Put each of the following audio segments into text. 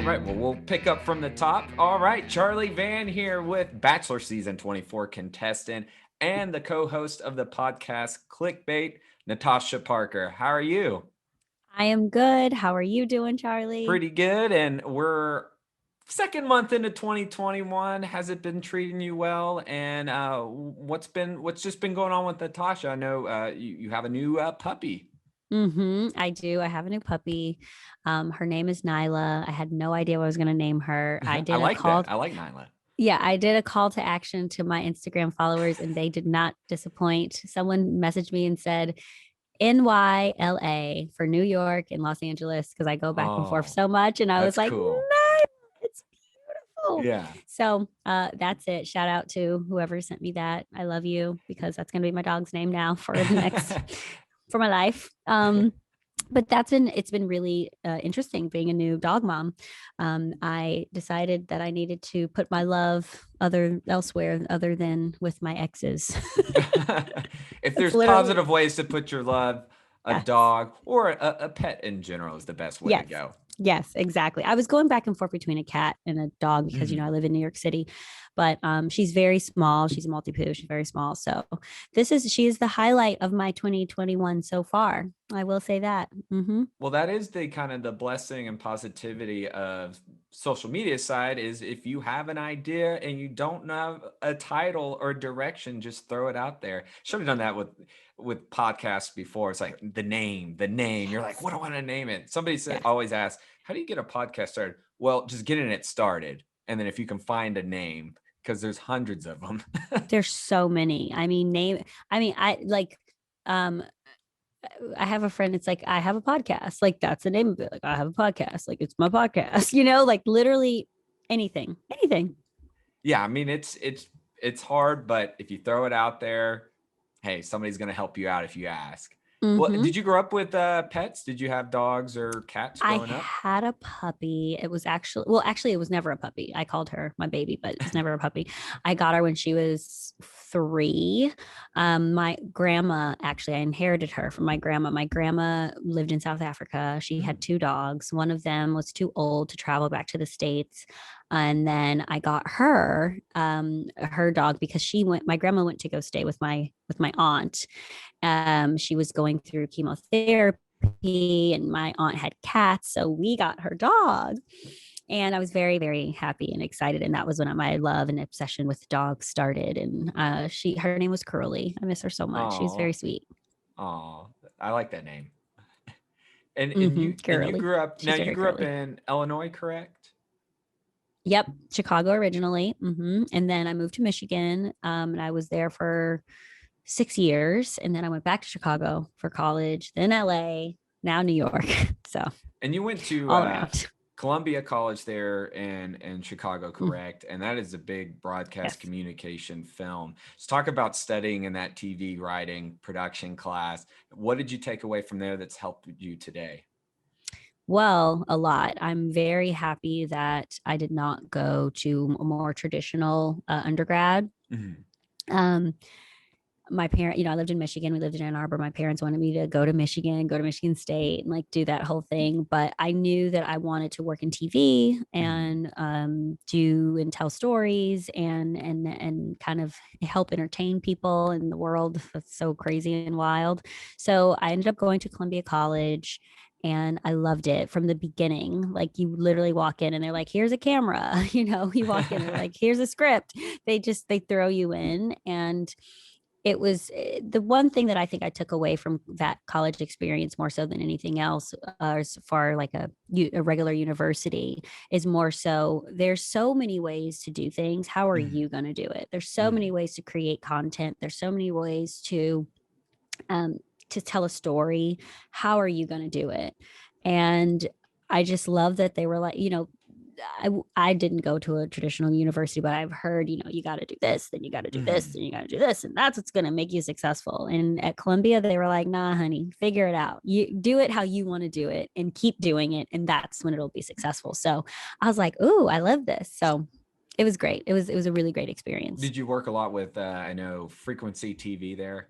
right. Well, we'll pick up from the top. All right. Charlie Vann here with Bachelor Season 24 contestant and the co-host of the podcast CLICK BATE, Natasha Parker. How are you? I am good. How are you doing, Charlie? Pretty good. And we're second month into 2021. Has it been treating you well? And what's just been going on with Natasha? I know you have a new puppy. I do. I have a new puppy. Her name is Nyla. I had no idea what I was going to name her. I I did a like that. call. I like Nyla. Yeah, I did a call to action to my Instagram followers and they did not disappoint. Someone messaged me and said NYLA for New York and Los Angeles because I go back and forth Oh, so much. And I was that's like, cool. Nyla, it's beautiful. Yeah. So that's it. Shout out to whoever sent me that. I love you because that's going to be my dog's name now for the next for my life. But it's been really interesting being a new dog mom. I decided that I needed to put my love elsewhere other than with my exes. If It's there's literally positive ways to put your love, a yes. dog or a pet in general is the best way to Yes. go. Yes, exactly. I was going back and forth between a cat and a dog because Mhm. I live in New York City, but she's very small. She's a Maltipoo. She's very small. So she is the highlight of my 2021 so far. I will say that. Well, that is the kind of the blessing and positivity of social media side is if you have an idea and you don't have a title or direction, just throw it out there. Should have done that with podcasts before. It's like the name. You're like, Yes. what do I want to name it? Somebody said Yes. always asks, how do you get a podcast started? Well, just getting it started. And then if you can find a name, because there's hundreds of them. There's so many. I like um I have a friend, it's like, I have a podcast. Like that's the name of it. Like I have a podcast. Like it's my podcast, like literally anything. Anything. Yeah, I mean it's hard, but if you throw it out there, hey, somebody's gonna help you out if you ask. Well, Mm-hmm. did you grow up with pets? Did you have dogs or cats I growing up? had a puppy. It was actually, it was never a puppy. I called her my baby, but it was never a puppy. I got her when she was 3. My grandma, actually, I inherited her from my grandma. My grandma lived in South Africa. She had Mm. 2 dogs. One of them was too old to travel back to the States. And then I got her dog because my grandma went to go stay with my aunt. She was going through chemotherapy and my aunt had cats. So we got her dog. And I was very, very happy and excited. And that was when my love and obsession with dogs started. And her name was Curly. I miss her so much. She's very Oh, sweet. oh, I like that name. And you Curly. grew up now She's you very grew up curly. in Illinois, correct? Yep, Chicago originally. And then I moved to Michigan, and I was there for 6 years. And then I went back to Chicago for college, then LA, now New York. So And you went to all around. Columbia College there in Chicago, Mm, correct? And that is a big broadcast yes. communication film. Let's talk about studying in that TV writing production class. What did you take away from there that's helped you today? Well, a lot. I'm very happy that I did not go to a more traditional undergrad. Mhm. Um, my parent, I lived in Michigan. We lived in Ann Arbor. My parents wanted me to go to Michigan State and like do that whole thing. But I knew that I wanted to work in TV Mhm. and do and tell stories and kind of help entertain people in the world that's so crazy and wild. So I ended up going to Columbia College and I loved it from the beginning. Like you literally walk in and they're like, here's a camera, you walk in, they're like, here's a script. They throw you in. And it was the one thing that I think I took away from that college experience more so than anything else, as far like a regular university, is more so there's so many ways to do things. How are Mhm. you going to do it? There's so many Mhm. ways to create content. There's so many ways um, to tell a story. How are you going to do it? And I just love that they were like, I didn't go to a traditional university, but I've heard, you got to do this, then you got to do this, Mhm. and you got to do this, and that's what's going to make you successful. And at Columbia, they were like, nah, honey, figure it out. You do it how you want to do it and keep doing it. And that's when it'll be successful. So I was like, ooh, I love this. So it was great. It was a really great experience. Did you work a lot with I know frequency TV there?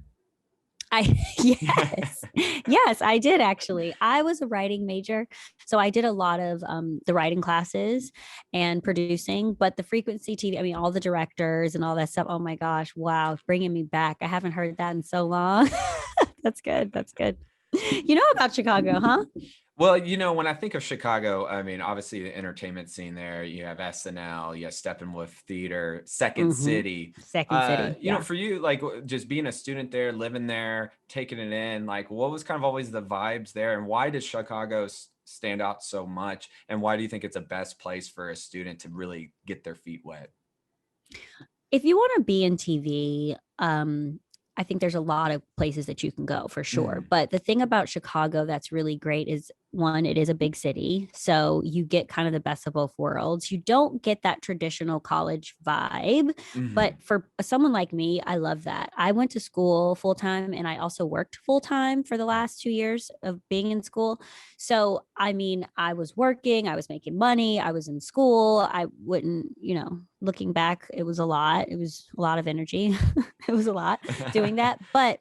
I yes, yes, I did actually. I was a writing major, so I did a lot of the writing classes and producing. But the frequency TV, I mean, all the directors and all that stuff. Oh my gosh, wow, bringing me back. I haven't heard that in so long. That's good. That's good. You know about Chicago, huh? Well, when I think of Chicago, I mean, obviously the entertainment scene there, you have SNL, you have Steppenwolf Theater, Second Mm-hmm. City. Second City, yeah. For you, like just being a student there, living there, taking it in, like what was kind of always the vibes there, and why does Chicago stand out so much? And why do you think it's a best place for a student to really get their feet wet? If you want to be in TV, I think there's a lot of places that you can go for sure. Mhm. But the thing about Chicago that's really great is one, it is a big city. So you get kind of the best of both worlds. You don't get that traditional college vibe. But Mhm. for someone like me, I love that. I went to school full time and I also worked full time for the last 2 years of being in school. So, I mean, I was working, I was making money, I was in school. I wouldn't, looking back, it was a lot. It was a lot of energy. It was a lot doing that. But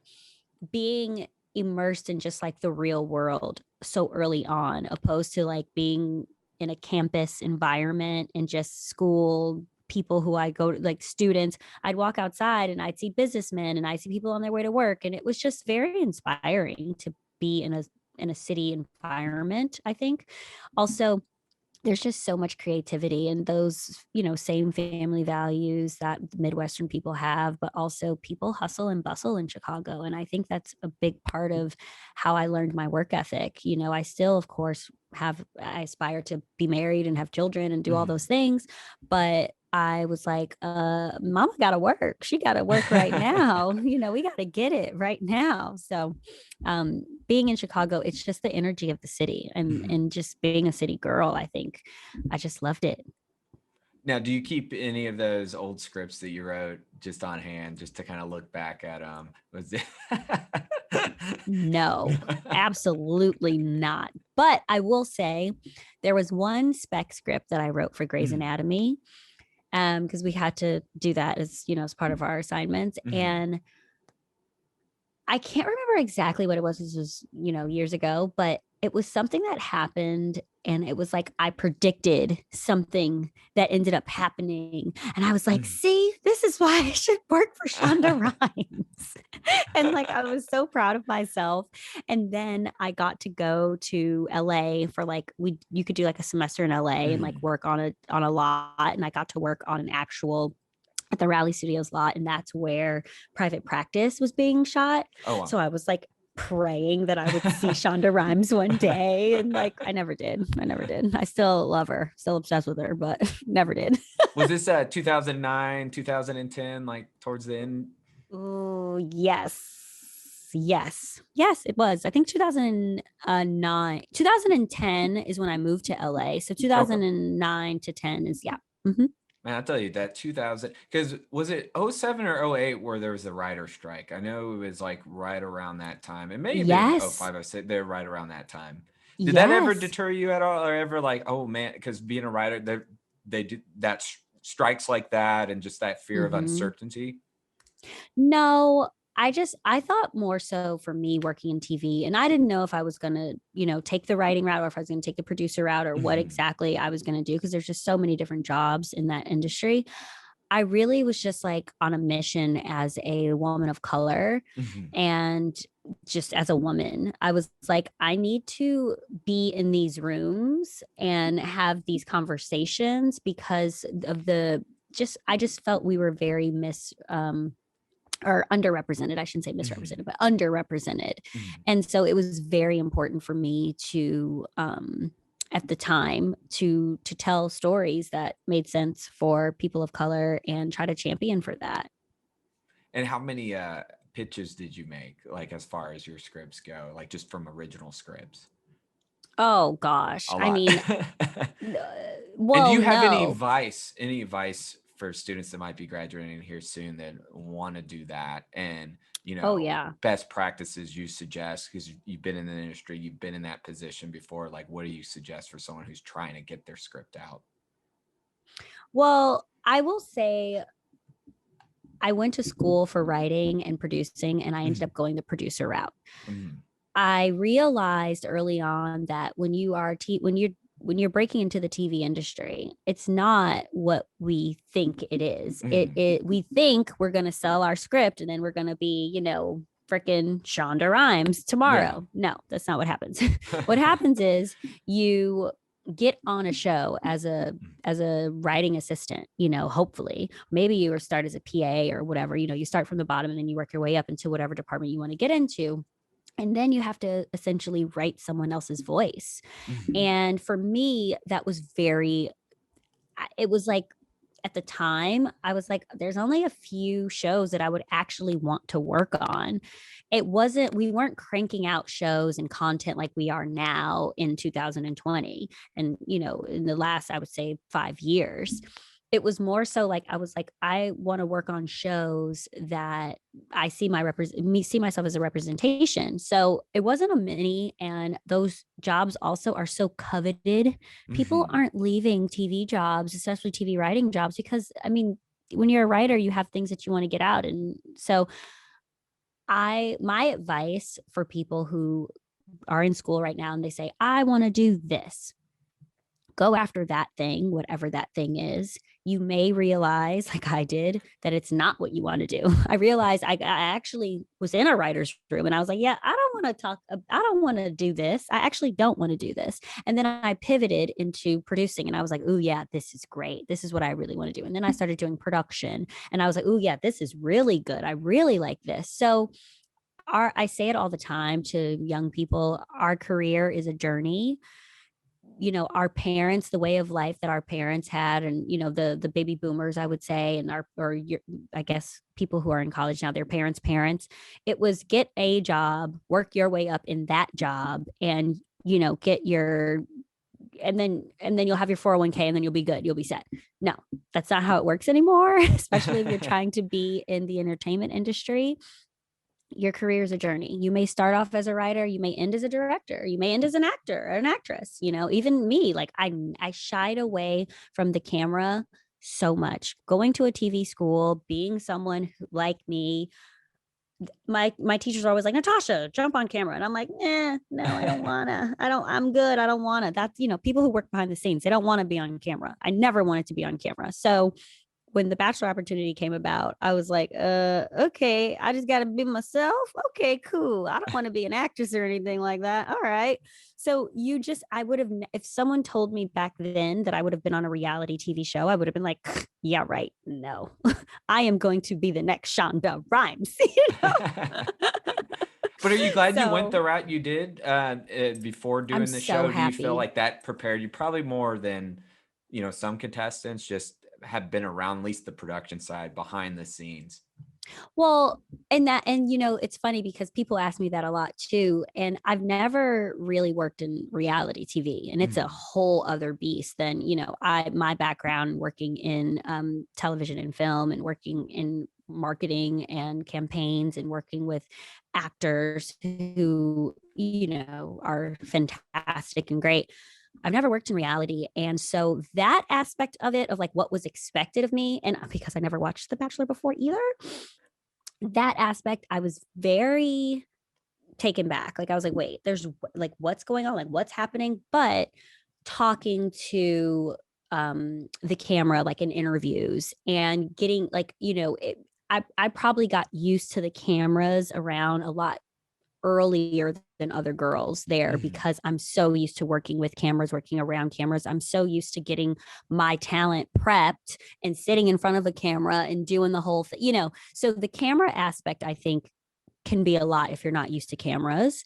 being immersed in just like the real world so early on, opposed to like being in a campus environment and just school people who I go to, like students, I'd walk outside and I'd see businessmen and I see people on their way to work. And it was just very inspiring to be in a city environment, I think. Also, there's just so much creativity and those, same family values that Midwestern people have, but also people hustle and bustle in Chicago. And I think that's a big part of how I learned my work ethic. I still, of course, I aspire to be married and have children and do all those Mhm. things. But I was like, mama gotta work. She gotta work right now. We gotta get it right now. So being in Chicago, it's just the energy of the city and Mhm. and just being a city girl, I think I just loved it. Now, do you keep any of those old scripts that you wrote just on hand, just to kind of look back at them? Was it? No, absolutely not. But I will say there was one spec script that I wrote for Grey's Mhm. Anatomy because we had to do that as part of our assignments. Mhm. And I can't remember exactly what it was. This was, years ago, but it was something that happened. And it was like I predicted something that ended up happening. And I was like, Mhm. see, this is why I should work for Shonda Rhimes. And like I was so proud of myself. And then I got to go to LA for like you could do like a semester in LA and like Mhm. work on a lot. And I got to work on an actual at the Raleigh Studios lot, and that's where Private Practice was being shot. Oh, So wow. I was like praying that I would see Shonda Rhimes one day, and like I never did. I never did. I still love her, still obsessed with her, but never did. Was this 2009, 2010, like towards the end? Oh yes, yes, it was. I think 2009, 2010 is when I moved to LA. So Okay. 2009 to 10 is yeah. Mhm. Man, I'll tell you that 2000, because was it '07 or '08 where there was a writer strike? I know it was like right around that time. It may have been Yes, '05, '06. They're right around that time. Did that ever yes. deter you at all, or ever like, oh man, because being a writer, they do that strikes like that, and just that fear of Hmm. uncertainty? No, I thought more so for me working in TV, and I didn't know if I was gonna, take the writing route or if I was gonna take the producer route or what Mhm. exactly I was gonna do because there's just so many different jobs in that industry. I really was just like on a mission as a woman of color Mhm. and just as a woman. I was like, I need to be in these rooms and have these conversations because of I just felt we were very or underrepresented. I shouldn't say Mhm. misrepresented, but underrepresented. Mhm. And so it was very important for me to at the time to tell stories that made sense for people of color and try to champion for that. And how many pitches did you make, like as far as your scripts go, like just from original scripts? Oh gosh. A I lot. mean, And do well, you have no. any advice for students that might be graduating here soon that want to do that? And, Oh yeah. best practices you suggest, because you've been in the industry, you've been in that position before. Like, what do you suggest for someone who's trying to get their script out? Well, I will say I went to school for writing and producing, and I ended Mhm. up going the producer route. Mhm. I realized early on that when you're breaking into the TV industry, it's not what we think it is. Mhm. We think we're going to sell our script and then we're going to be, freaking Shonda Rhimes Yeah. tomorrow. No, that's not what happens. What happens is you get on a show as a writing assistant, hopefully. Maybe you start as a PA or whatever, you start from the bottom and then you work your way up into whatever department you want to get into, and then you have to essentially write someone else's voice. Mhm. And for me, that was it was like, at the time, I was like, there's only a few shows that I would actually want to work on. We weren't cranking out shows and content like we are now in 2020. And, in the last, I would say 5 years, it was more so like, I was like, I want to work on shows that I see see myself as a representation. So it wasn't a mini, and those jobs also are so coveted. People Mhm. aren't leaving TV jobs, especially TV writing jobs, because I mean, when you're a writer, you have things that you want to get out. And so my advice for people who are in school right now and they say, I want to do this, go after that thing, whatever that thing is. You may realize, like I did, that it's not what you want to do. I realized I actually was in a writer's room and I was like, yeah, I don't want to I don't want to do this. I actually don't want to do this. And then I pivoted into producing and I was like, oh, yeah, this is great. This is what I really want to do. And then I started doing production and I was like, oh, yeah, this is really good. I really like this. So, I say it all the time to young people, our career is a journey. Our parents, the way of life that our parents had, and the baby boomers, I would say, and I guess people who are in college now, their parents, it was get a job, work your way up in that job, and get your, and then you'll have your 401k, and then you'll be good, you'll be set. No, that's not how it works anymore. Especially if you're trying to be in the entertainment industry. Your career is a journey. You may start off as a writer, you may end as a director, you may end as an actor or an actress. Even me, like I shied away from the camera so much. Going to a TV school, being someone like me, my teachers are always like, Natasha, jump on camera. And I'm like, no, I don't wanna. I'm good. I don't wanna. That's, people who work behind the scenes, they don't want to be on camera. I never wanted to be on camera. So when the Bachelor opportunity came about, I was like, okay, I just got to be myself. Okay, cool. I don't want to be an actress or anything like that. All right. So I would have, if someone told me back then that I would have been on a reality TV show, I would have been like, yeah, right. No, I am going to be the next Shonda Rhimes. But are you glad you went So the route you did before I'm doing the so show? Do you feel happy. like that prepared you probably more than, some contestants just have been around at least the production side behind the scenes? Well, and it's funny because people ask me that a lot too. And I've never really worked in reality TV, and it's a Mhm. whole other beast than, my background working in television and film and working in marketing and campaigns and working with actors who, are fantastic and great. I've never worked in reality. And so that aspect of it, of like what was expected of me, and because I never watched The Bachelor before either, that aspect, I was very taken back. Like I was like, wait, there's like what's going on? Like what's happening? But talking to the camera, like in interviews, and getting like, I probably got used to the cameras around a lot earlier than other girls there, Mhm. because I'm so used to working with cameras, working around cameras. I'm so used to getting my talent prepped and sitting in front of a camera and doing the whole thing. So the camera aspect, I think, can be a lot if you're not used to cameras.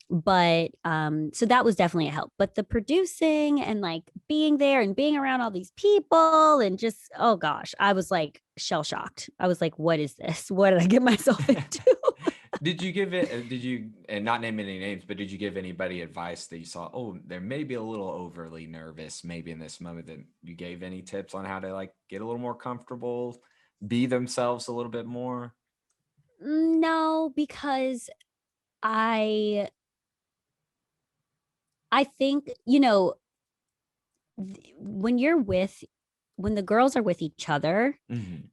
But so that was definitely a help. But the producing and like being there and being around all these people and just, oh gosh, I was like shell shocked. I was like, what is this? What did I get myself into? Did you give it, did you, and not name any names, but did you give anybody advice that you saw, oh, they're maybe a little overly nervous, maybe in this moment, that you gave any tips on how to like get a little more comfortable, be themselves a little bit more? No, because I I think, when you're with when the girls are with each other, Mhm.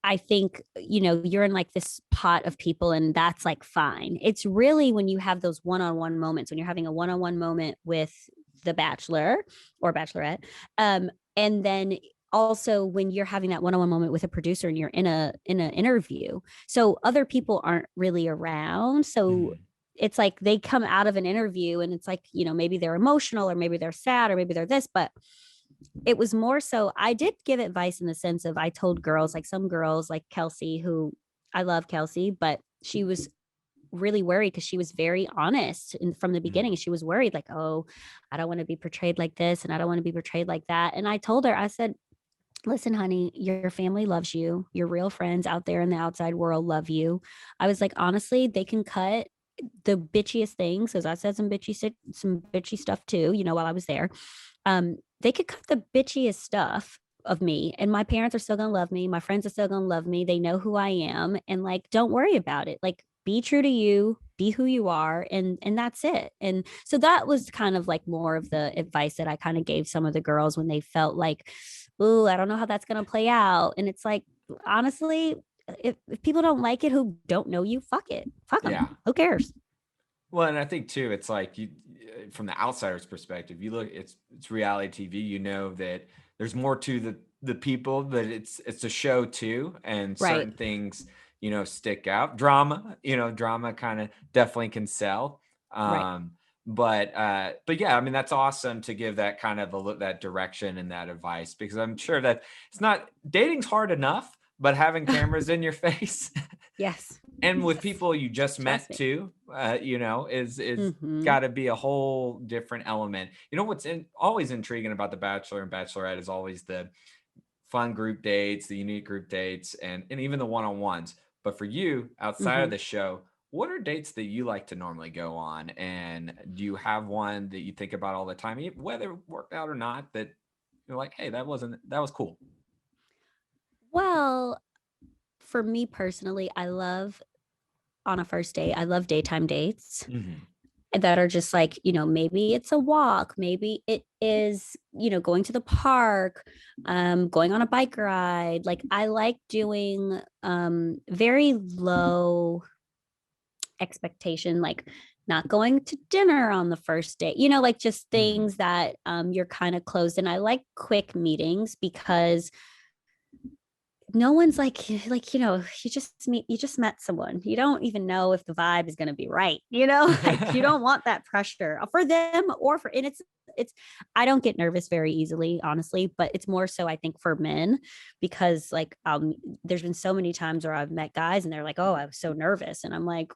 I think, you're in like this pot of people and that's like fine. It's really when you have those one-on-one moments, when you're having a one-on-one moment with the bachelor or bachelorette. And then also when you're having that one-on-one moment with a producer and you're in an interview. So other people aren't really around. So Mhm. it's like they come out of an interview and it's like, maybe they're emotional or maybe they're sad or maybe they're this, but it was more so I did give advice in the sense of I told girls, like some girls like Kelsey, who I love Kelsey, but she was really worried because she was very honest from the Mhm. beginning. She was worried, like, oh, I don't want to be portrayed like this and I don't want to be portrayed like that. And I told her, I said, listen, honey, your family loves you. Your real friends out there in the outside world love you. I was like, honestly, they can cut the bitchiest things, because I said some bitchy stuff too, while I was there. They could cut the bitchiest stuff of me and my parents are still gonna love me. My friends are still gonna love me. They know who I am. And like, don't worry about it. Like, be true to you, be who you are, and that's it. And so that was kind of like more of the advice that I kind of gave some of the girls when they felt like, ooh, I don't know how that's gonna play out. And it's like, honestly, if people don't like it who don't know you, fuck it. Fuck Yeah. them. Who cares? Well, and I think too, it's like from the outsider's perspective, you look, it's reality TV. You know that there's more to the people, that it's a show too, and Right. certain things stick out. Drama, drama kind of definitely can sell. Right. Um, but yeah, I mean that's awesome to give that kind of a look, that direction and that advice, because I'm sure that it's not dating's hard enough, but having cameras in your face Yes. and with Yes. people you just Trust met me. too, is Mm-hmm. got to be a whole different element. What's always intriguing about the Bachelor and Bachelorette is always the fun group dates, the unique group dates, and even the one-on-ones. But for you, outside Mm-hmm. of the show, what are dates that you like to normally go on? And do you have one that you think about all the time, whether it worked out or not, that you're like, hey, that was cool? Well, for me personally, I love on a first date, I love daytime dates Hmm. that are just like, maybe it's a walk, maybe it is, going to the park, going on a bike ride. Like, I like doing very low expectation, like not going to dinner on the first date, like just Hmm. things that you're kind of closed. And I like quick meetings because no one's you just met someone, you don't even know if the vibe is going to be right, like you don't want that pressure for them or for, and it's I don't get nervous very easily, honestly, but it's more so I think for men, because like there's been so many times where I've met guys and they're like, oh, I was so nervous, and I'm like,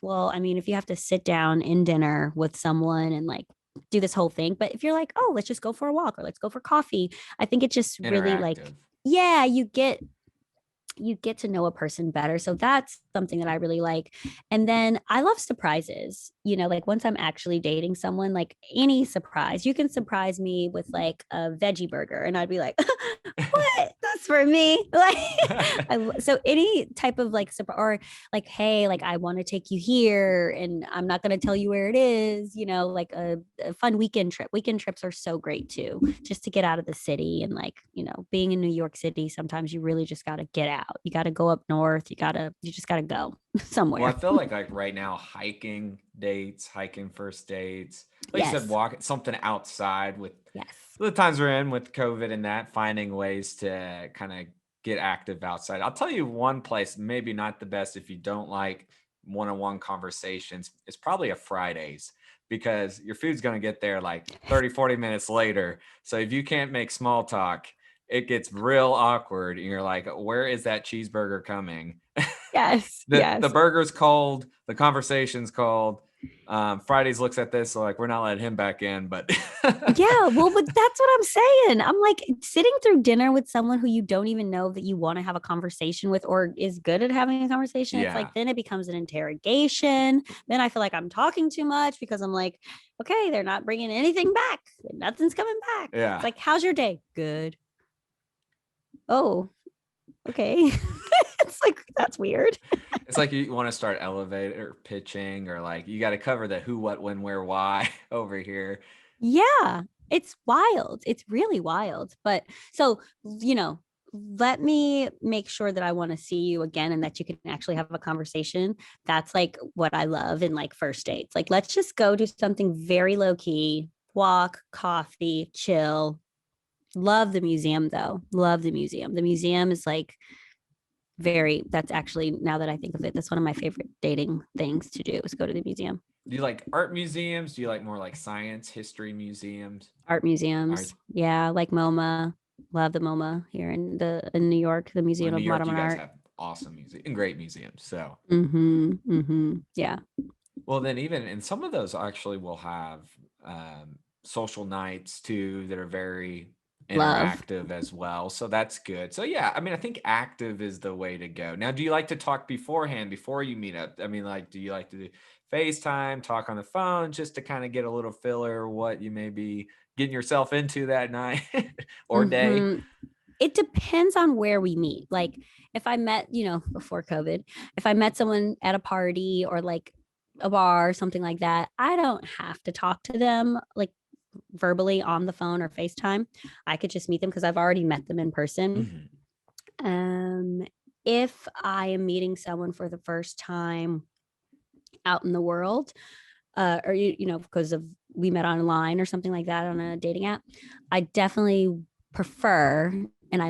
well, I mean, if you have to sit down in dinner with someone and like do this whole thing, but if you're like, oh, let's just go for a walk or let's go for coffee, I think it just really like, Interactive. yeah, you get to know a person better. So that's something that I really like. And then I love surprises. Like once I'm actually dating someone, like any surprise, you can surprise me with like a veggie burger, and I'd be like, what? That's for me. Like, so any type of like, or like, hey, like I want to take you here and I'm not going to tell you where it is, like a fun weekend trip. Weekend trips are so great too, just to get out of the city. And like, being in New York City, sometimes you really just got to get out. You got to go up north. You just got to go Well, I somewhere. feel like right now, hiking dates, hiking first dates, like you said, Yes. walk something outside with Yes. the times we're in with COVID and that, finding ways to kind of get active outside. I'll tell you one place, maybe not the best if you don't like one-on-one conversations, it's probably a Fridays, because your food's going to get there like 30, 40 minutes later. So if you can't make small talk, it gets real awkward. And you're like, where is that cheeseburger coming? Yes. The Yes. burger's cold, the conversation's cold. Fridays looks at this, so like we're not letting him back in, but Yeah, well, but that's what I'm saying. I'm like sitting through dinner with someone who you don't even know that you want to have a conversation with or is good at having a conversation. It's like yeah, then it becomes an interrogation. Then I feel like I'm talking too much because I'm like, okay, they're not bringing anything back. Nothing's coming back. It's yeah. like, how's your day? Good. Oh, okay. It's like that's weird. It's like you want to start elevator pitching, or like you got to cover the who, what, when, where, why over here. Yeah, it's wild. It's really wild. But so, let me make sure that I want to see you again and that you can actually have a conversation. That's like what I love in like first dates. Like, let's just go do something very low key, walk, coffee, chill. Love the museum though. Love the museum. The museum is like that's actually, now that I think of it, that's one of my favorite dating things to do is go to the museum. Do you like art museums? Do you like more like science, history museums? Art museums. Art. Yeah, like MoMA. Love the MoMA here in New York, the Well, Museum in New of York, you Modern guys Art. have awesome music and great museums. So, Yeah. well, then even and some of those actually will have social nights too that are very Love. interactive as well. So that's good. So yeah, I mean, I think active is the way to go. Now, do you like to talk beforehand before you meet up? I mean, like, do you like to do FaceTime, talk on the phone, just to kind of get a little filler what you may be getting yourself into that night or day? hmm It depends on where we meet. Like if I met, before COVID, if I met someone at a party or like a bar or something like that, I don't have to talk to them like verbally on the phone or FaceTime. I could just meet them because I've already met them in person. Mhm. Um, if I am meeting someone for the first time out in the world, or because of we met online or something like that on a dating app, I definitely prefer and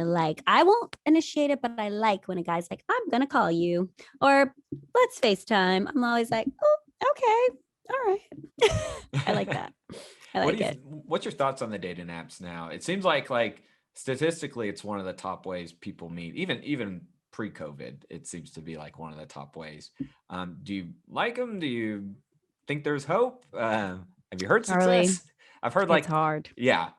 I won't initiate it, but I like when a guy's like, I'm gonna call you or let's FaceTime. I'm always like, oh, okay, all right. I like that. I What do like you? it. What's your thoughts on the dating apps now? It seems like statistically, it's one of the top ways people meet. Even pre-COVID, it seems to be like one of the top ways. Do you like them? Do you think there's hope? Have you heard Charlie, success? I've heard it's like, hard. yeah.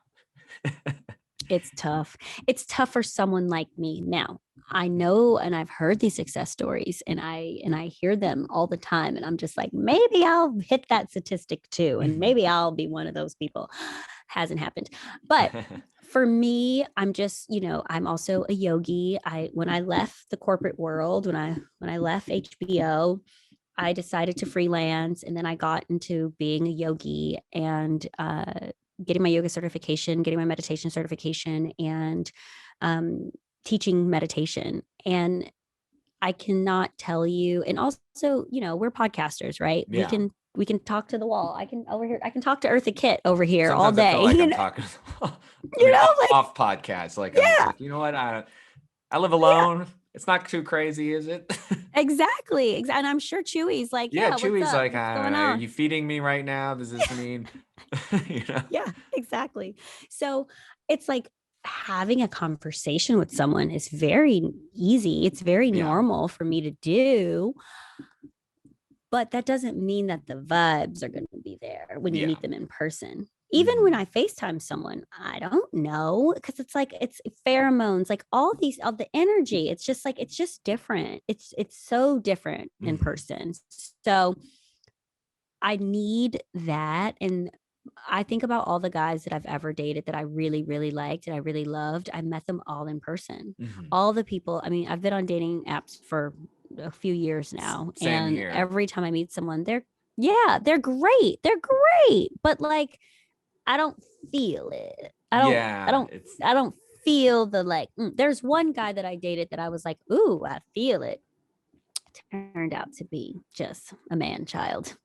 It's tough. It's tough for someone like me. Now, I know and I've heard these success stories and I hear them all the time and I'm just like, maybe I'll hit that statistic too and Mhm. maybe I'll be one of those people. Hasn't happened. But for me, I'm just, I'm also a yogi. I when I left the corporate world, when I left HBO, I decided to freelance and then I got into being a yogi and getting my yoga certification, getting my meditation certification, and um, teaching meditation. And I cannot tell you, and also, we're podcasters, right? We Yeah. can we can talk to the wall. I can over here, I can talk to Eartha Kitt over here all Sometimes I feel day. like I'm talking. I mean, Like, off podcasts. Like I'm yeah, like, you know what? I live yeah, alone. It's not too crazy, is it? exactly. And I'm sure Chewy's like, Yeah, yeah, what's Chewy's up? like, What's I don't going know. Are on? you feeding me right now? Does this mean, you know? Yeah, exactly. So it's like having a conversation with someone is very easy. It's very Yeah. normal for me to do, but that doesn't mean that the vibes are going to be there when you Yeah. meet them in person. Even when Mhm. I FaceTime someone, I don't know because it's like it's pheromones, like all the energy. It's just different. It's so different in Mhm. person. So I need that. And I think about all the guys that I've ever dated that I really, really liked and I really loved. I met them all in person. Mhm. All the people, I mean, I've been on dating apps for a few years now. Same And here. every time I meet someone, yeah, they're great. They're great. But like, I don't feel it. Yeah, it's I don't feel the like, there's one guy that I dated that I was like, ooh, I feel it. Turned out to be just a man child.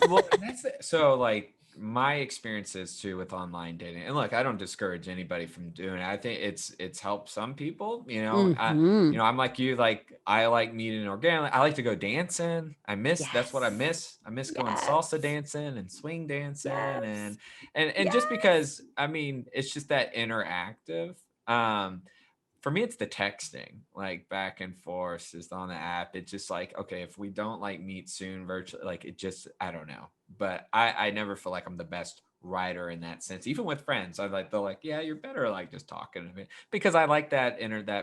well, and that's it. So like my experiences too with online dating. And look, I don't discourage anybody from doing it. I think it's helped some people, you know. Mm-hmm. I'm like you, like I like meeting organically. I like to go dancing. That's what I Yes. miss. I miss going salsa Yes. dancing and swing dancing Yes. and just Yes. because I mean, it's just that interactive. Um for me, it's the texting, like back and forth, just on the app. It's just like, okay, if we don't like meet soon virtually, like it just, I don't know. But I never feel like I'm the best writer in that sense. Even with friends, I like, they're like, yeah, you're better like just talking to me because I like that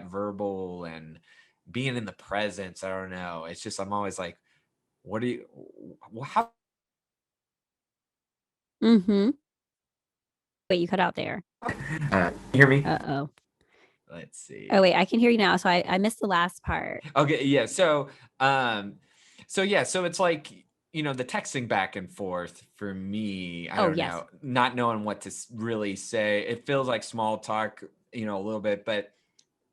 verbal and being in the presence. I don't know. It's just, I'm always like, what do you, how, Mm-hmm. Wait, you cut out there. you hear me? Uh-oh. Let's Oh, see. wait, I can hear you now. So I missed the last part. Okay, yeah. Um, so it's like, the texting back and forth for me, I Oh, don't yes. know, not knowing what to really say. It feels like small talk, a little bit, but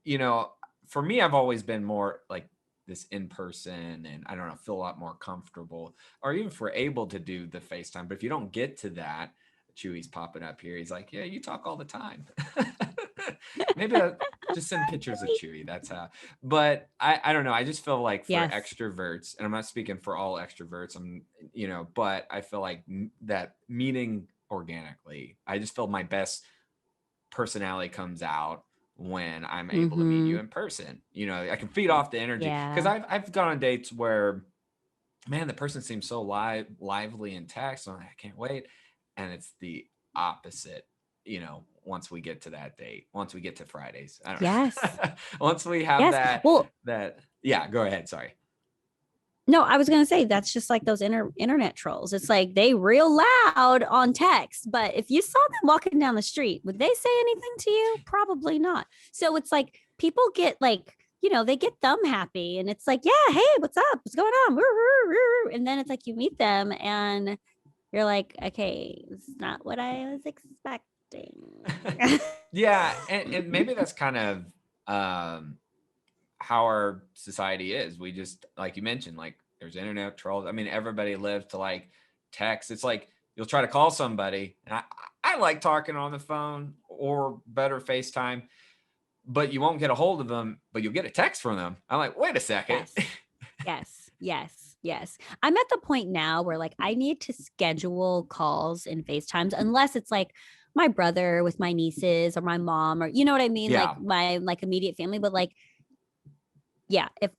you know, for me, I've always been more like this in person, and I don't know, feel a lot more comfortable, or even if we're able to do the FaceTime. But if you don't get to that, Chewy's popping up here. He's like, yeah, you talk all the time. Maybe just send pictures of Chewy. That's how. But I don't know. I just feel like for Yes. extroverts, and I'm not speaking for all extroverts. But I feel like that meeting organically, I just feel my best personality comes out when I'm able to meet Mm-hmm. you in person. I can feed off the energy because Yeah. I've gone on dates where, man, the person seems so lively in text. I'm like, I can't wait, and it's the opposite. Once we get to that date, once we get to Fridays, I don't Yes. know. Once we have Yes. that, Well, yeah, go ahead. Sorry. no, I was gonna say that's just like those internet trolls. It's like they real loud on text, but if you saw them walking down the street, would they say anything to you? Probably not. So it's like people get like, they get thumb happy, and it's like, yeah, hey, what's up? What's going on? And then it's like you meet them, and you're like, okay, it's not what I was expecting. Yeah, and maybe that's kind of um how our society is. We just, like you mentioned, like there's internet trolls. I mean, everybody lives to like text. It's like you'll try to call somebody, and I like talking on the phone or better FaceTime, but you won't get a hold of them, but you'll get a text from them. I'm like, wait a second. Yes. Yes. Yes. Yes. I'm at the point now where like I need to schedule calls and FaceTimes unless it's like my brother with my nieces or my mom or you know what I mean? Like Yeah, my like immediate family. But like, yeah, if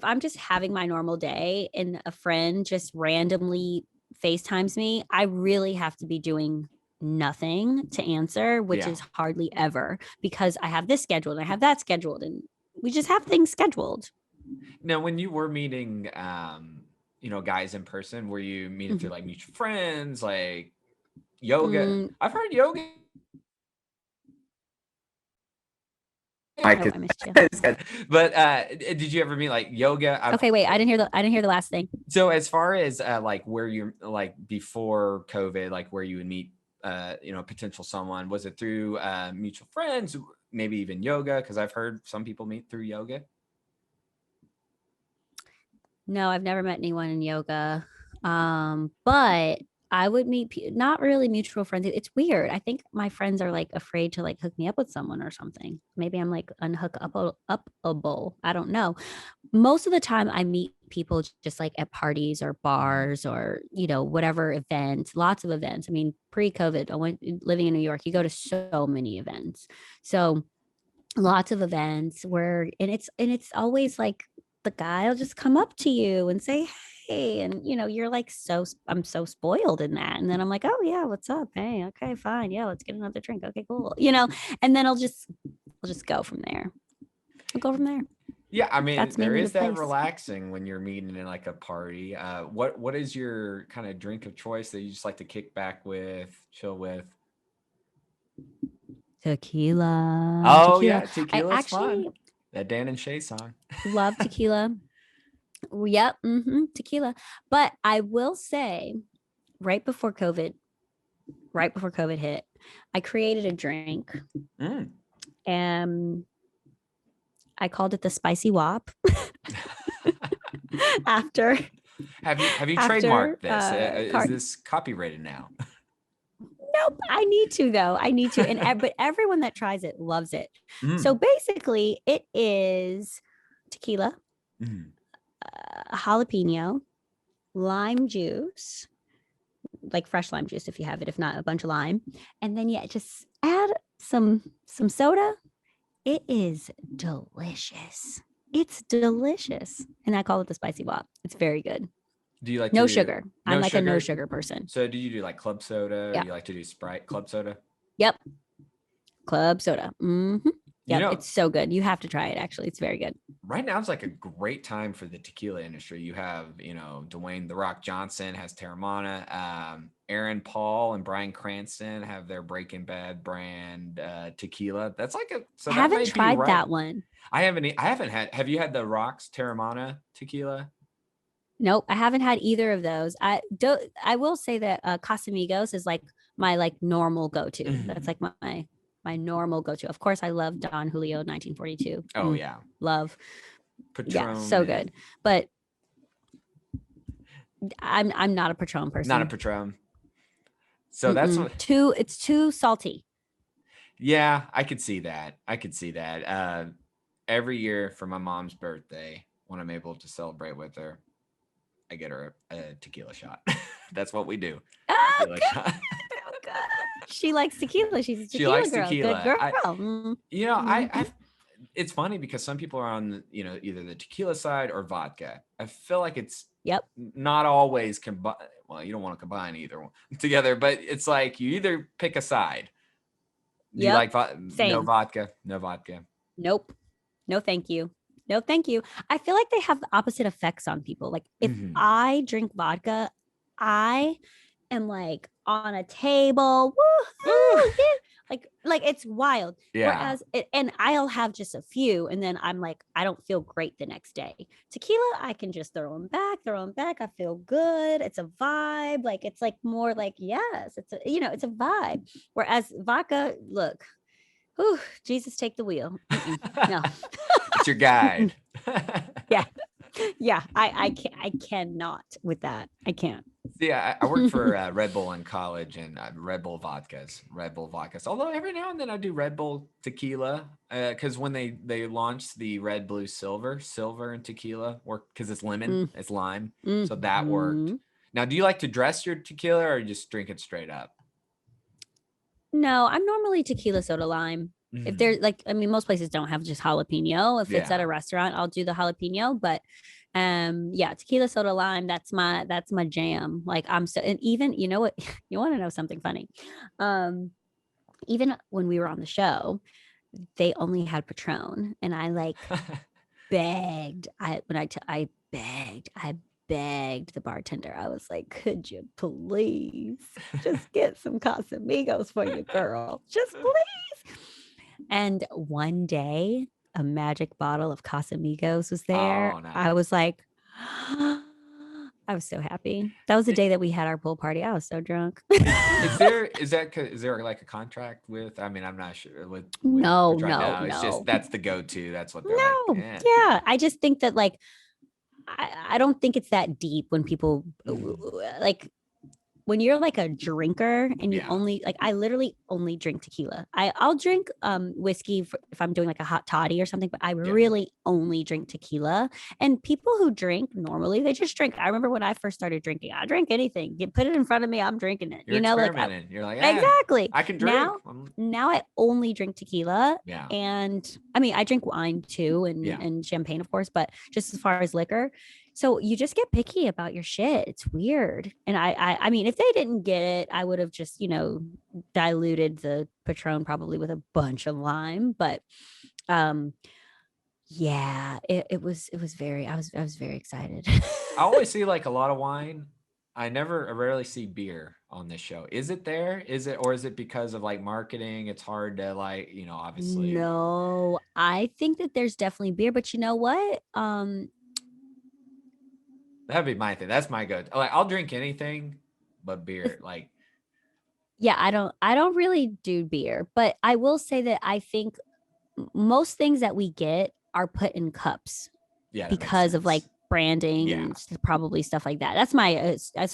I'm just having my normal day and a friend just randomly FaceTimes me, I really have to be doing nothing to answer, which yeah. is hardly ever because I have this scheduled, and I have that scheduled, and we just have things scheduled. Now, when you were meeting, guys in person, were you meeting through Mhm. like mutual friends, like yoga? Mm, I've heard yoga. Mike oh, is I missed you. is good. But did you ever meet like yoga? Okay, wait. I didn't hear the last thing. So as far as like where you're like before COVID, like where you would meet, potential someone, was it through mutual friends, maybe even yoga? Because I've heard some people meet through yoga. No, I've never met anyone in yoga. But I would meet not really mutual friends. It's weird. I think my friends are like afraid to like hook me up with someone or something. Maybe I'm like upable. I don't know. Most of the time I meet people just like at parties or Mhm. bars or whatever events, lots of events. I mean, pre-COVID, I went living in New York, you go to so many events. So lots of events where and it's always like the guy will just come up to you and say hey, and you're like I'm so spoiled in that, and then I'm like, oh yeah, what's up, hey, okay, fine, yeah, let's get another drink, okay, cool, and then I'll just go from there. Yeah, I mean, That's there maybe the is that place. relaxing when you're meeting in like a party. What is your kind of drink of choice that you just like to kick back with, chill with? Tequila, Oh tequila. yeah, I tequila's fun. actually That Dan and Shay song. love tequila. Yep, tequila. But I will say, right before COVID, right before COVID hit, I created a drink Mm. and I called it the Spicy Wop after Have you after trademarked this? Is card. this copyrighted now? Nope, I need to though. I need to, and but everyone that tries it loves it. So Mm. basically, it is tequila, Mm. jalapeno, lime juice, like fresh lime juice if you have it. If not, a bunch of lime, and then yeah, just add some soda. It is delicious. It's delicious. And I call it the spicy bop. It's very good. Do you like to No do sugar. I'm no like a no sugar? sugar person. So do you do like club soda, or Yeah. you like to do Sprite club soda? Yep. Club soda. You Yep. know, It's so good. You have to try it, actually. It's very good. right now it's like a great time for the tequila industry. You have, Dwayne The Rock Johnson has Terramana. Aaron Paul and Bryan Cranston have their Breaking Bad brand tequila. That's like so that Haven't might be tried right. that one. I haven't had. Have you had the Rock's Terramana tequila? Nope. I haven't had either of those. I will say that Casamigos is like my like normal go to. That's Mhm. like my my normal go-to. Of course, I love Don Julio 1942. Oh yeah, Love. Yeah, Patron so is good. But I'm not a Patron not a person. Patron. So that's what. It's too salty. Yeah, I could see that. I could see that. Every year for my mom's birthday, when I'm able to celebrate with her, I get her a tequila shot. That's what we do. Oh, Tequila good. shot. Oh, good. She likes tequila. She's a She tequila likes girl. Good tequila. girl. I it's funny because some people are on either the tequila side or vodka. I feel like it's Yep. not always combine. Well, you don't want to combine either one together, but it's like you either pick a side. Do you Yep. like no Same. vodka? No vodka. Nope. No, thank you. No, thank you. I feel like they have the opposite effects on people. Like if Mhm. I drink vodka, I am like on a table. Woohoo! Woo! Yeah. Like it's wild. Yeah. Whereas and I'll have just a few and then I'm like, I don't feel great the next day. Tequila, I can just throw them back. I feel good. It's a vibe. Like it's like more like, yes, it's it's a vibe. Whereas vodka, look, whew, Jesus, take the wheel. No. It's your guide. Yeah. Yeah. I cannot with that. I can't. See, I worked for Red Bull in college and Red Bull vodkas. Although every now and then I do Red Bull tequila because when they launched the Red Blue Silver and tequila worked because it's lemon, it's lime, so that worked. Now, do you like to dress your tequila or just drink it straight up? No, I'm normally tequila soda lime. If there's like, I mean, most places don't have just jalapeno. If it's at Yeah. a restaurant, I'll do the jalapeno. But yeah, tequila soda lime, that's my jam. Like I'm so, and even you know what, you want to know something funny. Even when we were on the show, they only had Patron, and I like begged. I begged the bartender. I was like, "Could you please just get some Casamigos for you, girl? Just please." And one day, a magic bottle of Casamigos was there. Oh, nice. I was like, I was so happy. That was the day that we had our pool party. I was so drunk. Is there like a contract with? I mean, I'm not sure with No, right no, now. It's just no, that's the go-to. That's what they're like. no. Eh. Yeah, I just think that like I don't think it's that deep when people like when you're like a drinker and you Yeah. only like I literally only drink tequila. I'll drink whiskey if I'm doing like a hot toddy or something, but I really only drink tequila. And people who drink normally they just drink. I remember when I first started drinking, I drink anything. You put it in front of me, I'm drinking it. You're Like experimenting. You're like, exactly. I can drink. Now I only drink tequila. Yeah. And I mean I drink wine too and champagne, of course, but just as far as liquor. So you just get picky about your shit. It's weird. And I mean, if they didn't get it, I would have just, diluted the Patron probably with a bunch of lime. But yeah, it was very I was very excited. I always see like a lot of wine. I rarely see beer on this show. Is it there? Is it because of like marketing? It's hard to like, obviously. No, I think that there's definitely beer, but you know what? That'd be my thing. That's my go. Like I'll drink anything but beer. Like yeah, I don't really do beer, but I will say that I think most things that we get are put in cups because of like branding and probably stuff like that. That's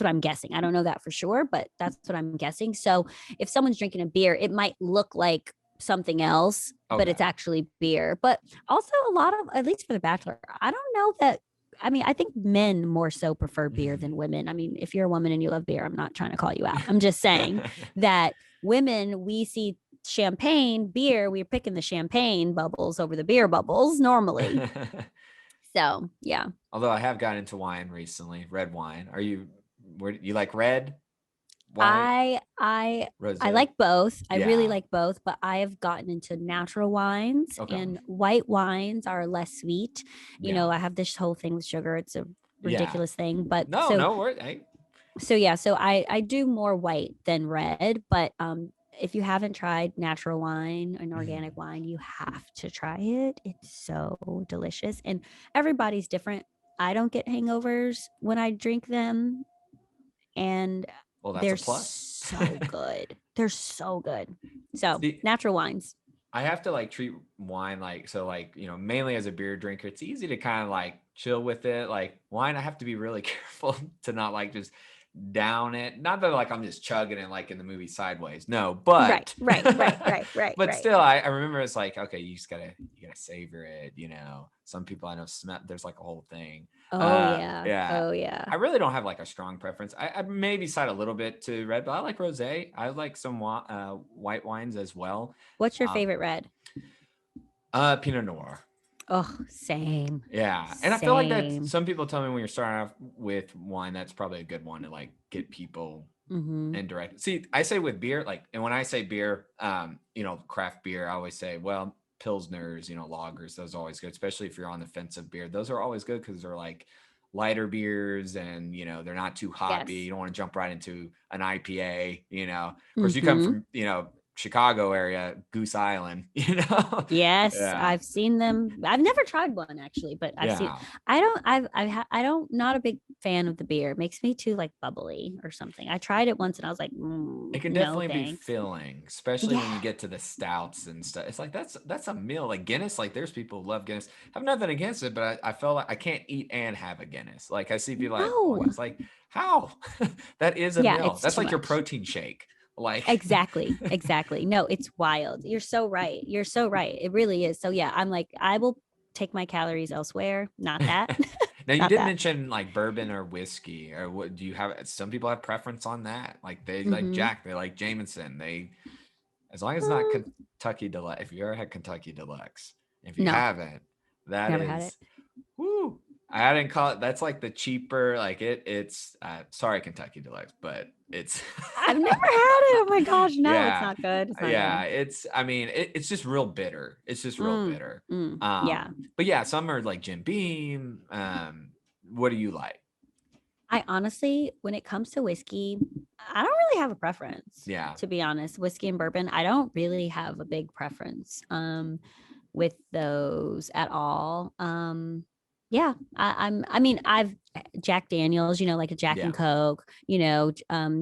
what I'm guessing. I don't know that for sure, but that's what I'm guessing. So if someone's drinking a beer, it might look like something else, but it's actually beer. But also a lot of, at least for the Bachelor, I don't know that. I mean, I think men more so prefer beer than women. I mean, if you're a woman and you love beer, I'm not trying to call you out. I'm just saying that women, we see champagne, beer, we're picking the champagne bubbles over the beer bubbles normally. So yeah. Although I have gotten into wine recently, red wine. Where you like red? White? I like both. I really like both, but I have gotten into natural wines and white wines are less sweet. I have this whole thing with sugar. It's a ridiculous thing, but so yeah, so I do more white than red, but if you haven't tried natural wine and organic wine, you have to try it. It's so delicious and everybody's different. I don't get hangovers when I drink them and well, that's they're a plus. so good. They're so good. So See, natural wines. I have to like treat wine like so like mainly as a beer drinker. It's easy to kind of like chill with it. Like wine, I have to be really careful to not like just down it. Not that like I'm just chugging it like in the movie Sideways. No, Right, but right, right, right, right, but right. still, I remember it's like okay, you gotta savor it. Some people I know smell. There's like a whole thing. Oh yeah. Yeah. Oh yeah. I really don't have like a strong preference. I maybe side a little bit to red, but I like rosé. I like some white wines as well. What's your Um, favorite red? Pinot Noir. Oh, same. Yeah, and I feel like that Same. some people tell me when you're starting off with wine, that's probably a good one to like get people Mm-hmm. and direct. See, I say with beer, like, and when I say beer, craft beer, I always say, well, pilsners, lagers, those are always good, especially if you're on the fence of beer. Those are always good because they're like lighter beers and they're not too hoppy. Yes. You don't want to jump right into an IPA. Of course, you come Mm-hmm. from Chicago area, Goose Island. Yes, Yeah, I've seen them. I've never tried one actually, but I've seen. yeah. I don't. Not a big fan of the beer. It makes me too like bubbly or something. I tried it once and I was like, It can no, definitely be thanks. filling, especially when Yeah. you get to the stouts and stuff. It's like that's a meal. Like Guinness, like there's people who love Guinness. I have nothing against it, but I felt like I can't eat and have a Guinness. Like I see people like, oh, No. it's like how that is a Yeah, meal. it's That's too like your much. protein shake. Like Exactly. Exactly. No, it's wild. You're so right. You're so right. It really is. So yeah, I'm like, I will take my calories elsewhere. Not that. now you Not did that. mention like bourbon or whiskey or what do you have? Some people have preference on that. Like they like Mm-hmm. Jack, they like Jameson. They as long as it's not Um, Kentucky Deluxe. If you ever had Kentucky Deluxe, if you no, haven't, that never had it. is whoo. I didn't call it. That's like the cheaper. Like it's. Sorry, Kentucky Deluxe, but it's. I've never had it. Oh my gosh, no, it's yeah, not good. It's not yeah. good. It's. I mean, it's just real bitter. It's just real bitter. Yeah. But yeah, some are like Jim Beam. What do you like? I honestly, when it comes to whiskey, I don't really have a preference, Yeah, to be honest. Whiskey and bourbon, I don't really have a big preference with those at all. Yeah, I mean, I've Jack Daniels, like a Jack and yeah. Coke,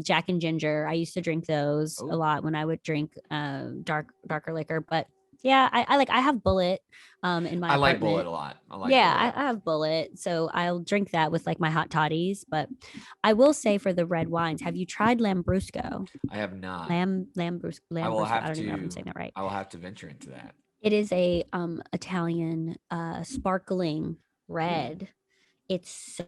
Jack and Ginger. I used to drink those a Oh, lot when I would drink darker liquor, but yeah, I have Bullet in my I like Bullet apartment. a lot. I like Yeah, Bullet. I have Bullet, so I'll drink that with like my hot toddies. But I will say for the red wines, have you tried Lambrusco? I have not. I will Lambrusco. I have don't even know if I'm to. saying that right. I will have to venture into that. It is a Italian sparkling Ooh, red. It's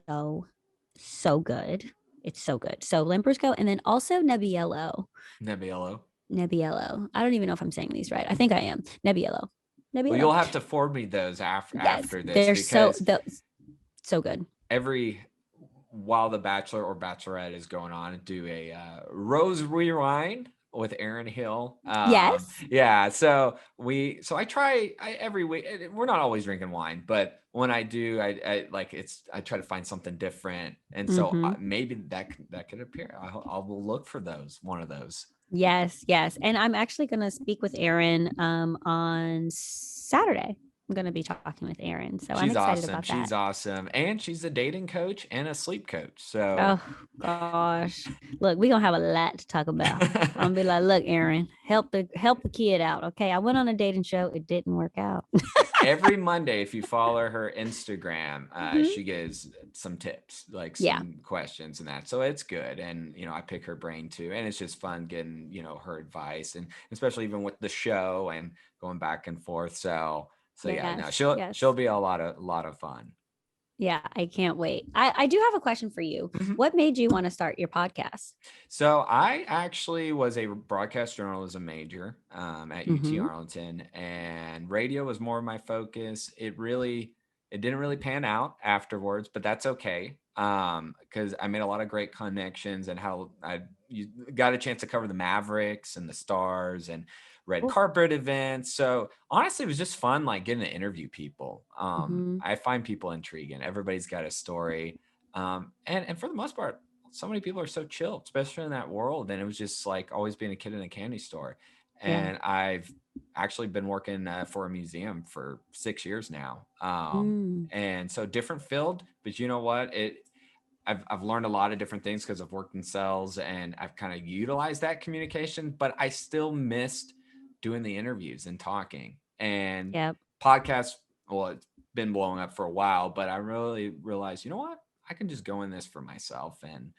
so good. It's so good. So Lambrusco and then also Nebbiolo. Nebbiolo. Nebbiolo. I don't even know if I'm saying these right. I think I am. Nebbiolo. Well, you'll Nebbiolo. have to forward me those Yes, after this they're because so good. every while the Bachelor or Bachelorette is going on, do a Rose Rewind with Aaron Hill. Yes. Yeah, so I try every week. We're not always drinking wine, but when I do, I like I try to find something different, and so Mm-hmm. maybe that could appear. I will look for one of those. Yes, yes. And I'm actually going to speak with Aaron on Saturday. I'm going to be talking with Aaron. So I'm She's excited awesome. about that. She's awesome. And she's a dating coach and a sleep coach. So Oh gosh. Look, we're going to have a lot to talk about. I'm going to be like, look, Aaron, help the kid out. Okay. I went on a dating show. It didn't work out. every Monday, if you follow her Instagram, Mhm. she gives some tips, like Yeah. some questions and that. So it's good. And, I pick her brain too. And it's just fun getting, her advice and especially even with the show and going back and forth. So yeah, no, Yes. she'll Yes. be a lot of fun. Yeah. I can't wait. I do have a question for you. Mhm. What made you want to start your podcast? So I actually was a broadcast journalism major at UT Mm-hmm. Arlington, and radio was more of my focus. It didn't really pan out afterwards, but that's okay because I made a lot of great connections and how you got a chance to cover the Mavericks and the Stars and red Cool. carpet events. So honestly, it was just fun, like getting to interview people. Mm-hmm. I find people intriguing. Everybody's got a story, and for the most part so many people are so chill, especially in that world. And it was just like always being a kid in a candy store. Yeah. And I've actually been working for a museum for 6 years now. Mm. And so different field, but you know what? I've learned a lot of different things because I've worked in sales and I've kind of utilized that communication, but I still missed doing the interviews and talking. And Yep. podcasts, well, it's been blowing up for a while, but I really realized, you know what? I can just go in this for myself and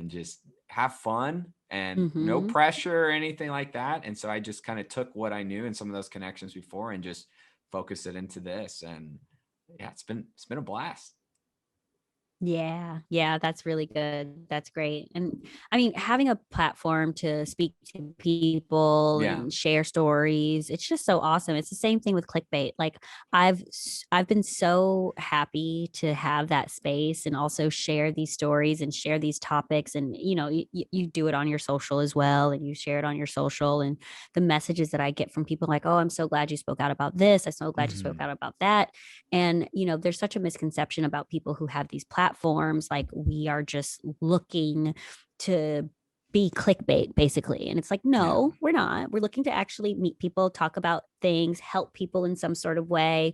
just have fun and no Mm-hmm. pressure or anything like that. And so I just kind of took what I knew and some of those connections before and just focused it into this. And yeah, it's been a blast. Yeah, yeah, that's really good. That's great. And I mean, having a platform to speak to people Yeah. and share stories, it's just so awesome. It's the same thing with clickbait. Like I've been so happy to have that space and also share these stories and share these topics. And you do it on your social as well, and you share it on your social. And the messages that I get from people like, "Oh, I'm so glad you spoke out about this. I'm so glad you spoke Hmm. out about that." And, there's such a misconception about people who have these platforms, like we are just looking to be clickbait, basically. And it's like, Yeah. no, we're not. We're looking to actually meet people, talk about things, help people in some sort of way.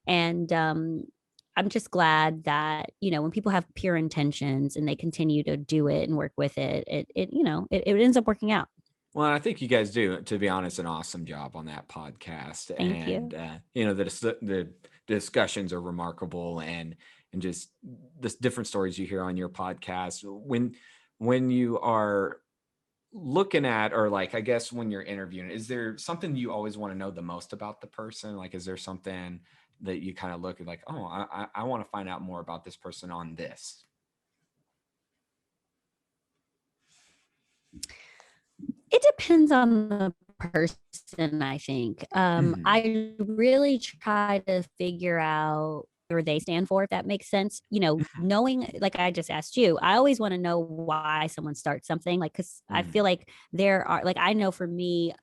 And I'm just glad that, when people have pure intentions and they continue to do it and work with it, it ends up working out. Well, I think you guys do, to be honest, an awesome job on that podcast, Thank and you. the discussions are remarkable, and just the different stories you hear on your podcast. When you are looking at, or like, I guess when you're interviewing, is there something you always want to know the most about the person? Like, is there something that you kind of look at, like, oh, I want to find out more about this person on this? It depends on the person, I think. Hmm. I really try to figure out where they stand for, if that makes sense. Knowing, like I just asked you, I always want to know why someone starts something. Like, because I Hmm. feel like there are, like, I know for me,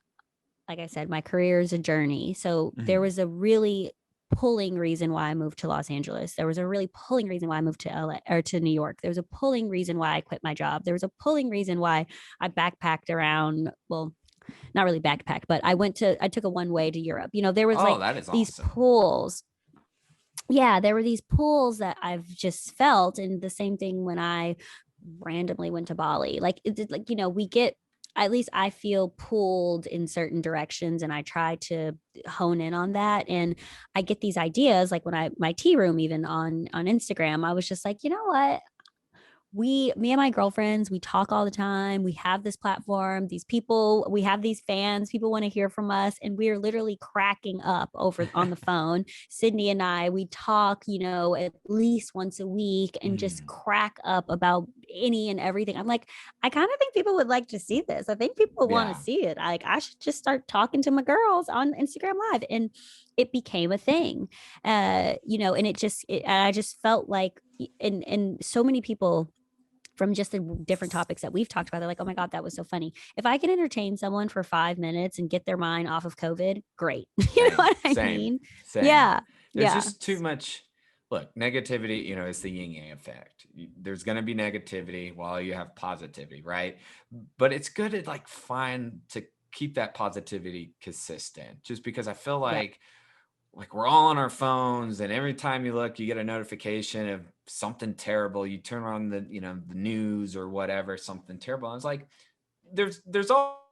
like I said, my career is a journey. So there Hmm. was a really pulling reason why I moved to Los Angeles. There was a really pulling reason why I moved to LA or to New York. There was a pulling reason why I quit my job. There was a pulling reason why I backpacked around. Well, not really backpack, but I took a one way to Europe. There was Oh, like that is these awesome. pulls. Yeah, there were these pulls that I've just felt. And the same thing when I randomly went to Bali. Like it's like, we get, at least I feel pulled in certain directions, and I try to hone in on that. And I get these ideas, like when my tea room, even on Instagram, I was just like, you know what, me and my girlfriends, we talk all the time. We have this platform, these people, we have these fans, people want to hear from us. And we are literally cracking up over on the phone. Sydney and I, we talk, at least once a week, and just Mhm. crack up about any and everything. I'm like, I kind of think people would like to see this. I think people want to Yeah. see it. Like, I should just start talking to my girls on Instagram Live. And it became a thing. And I just felt like, and so many people from just the different topics that we've talked about, they're like, oh my God, that was so funny. If I can entertain someone for 5 minutes and get their mind off of COVID, great. You know Same, what I same, mean? same. Yeah. There's Yeah. just too much. Look, negativity, it's the yin yang effect. There's going to be negativity while you have positivity, right? But it's good to like find to keep that positivity consistent, just because I feel Yep. like we're all on our phones, and every time you look, you get a notification of something terrible. You turn on the news or whatever, something terrible. And it's like there's all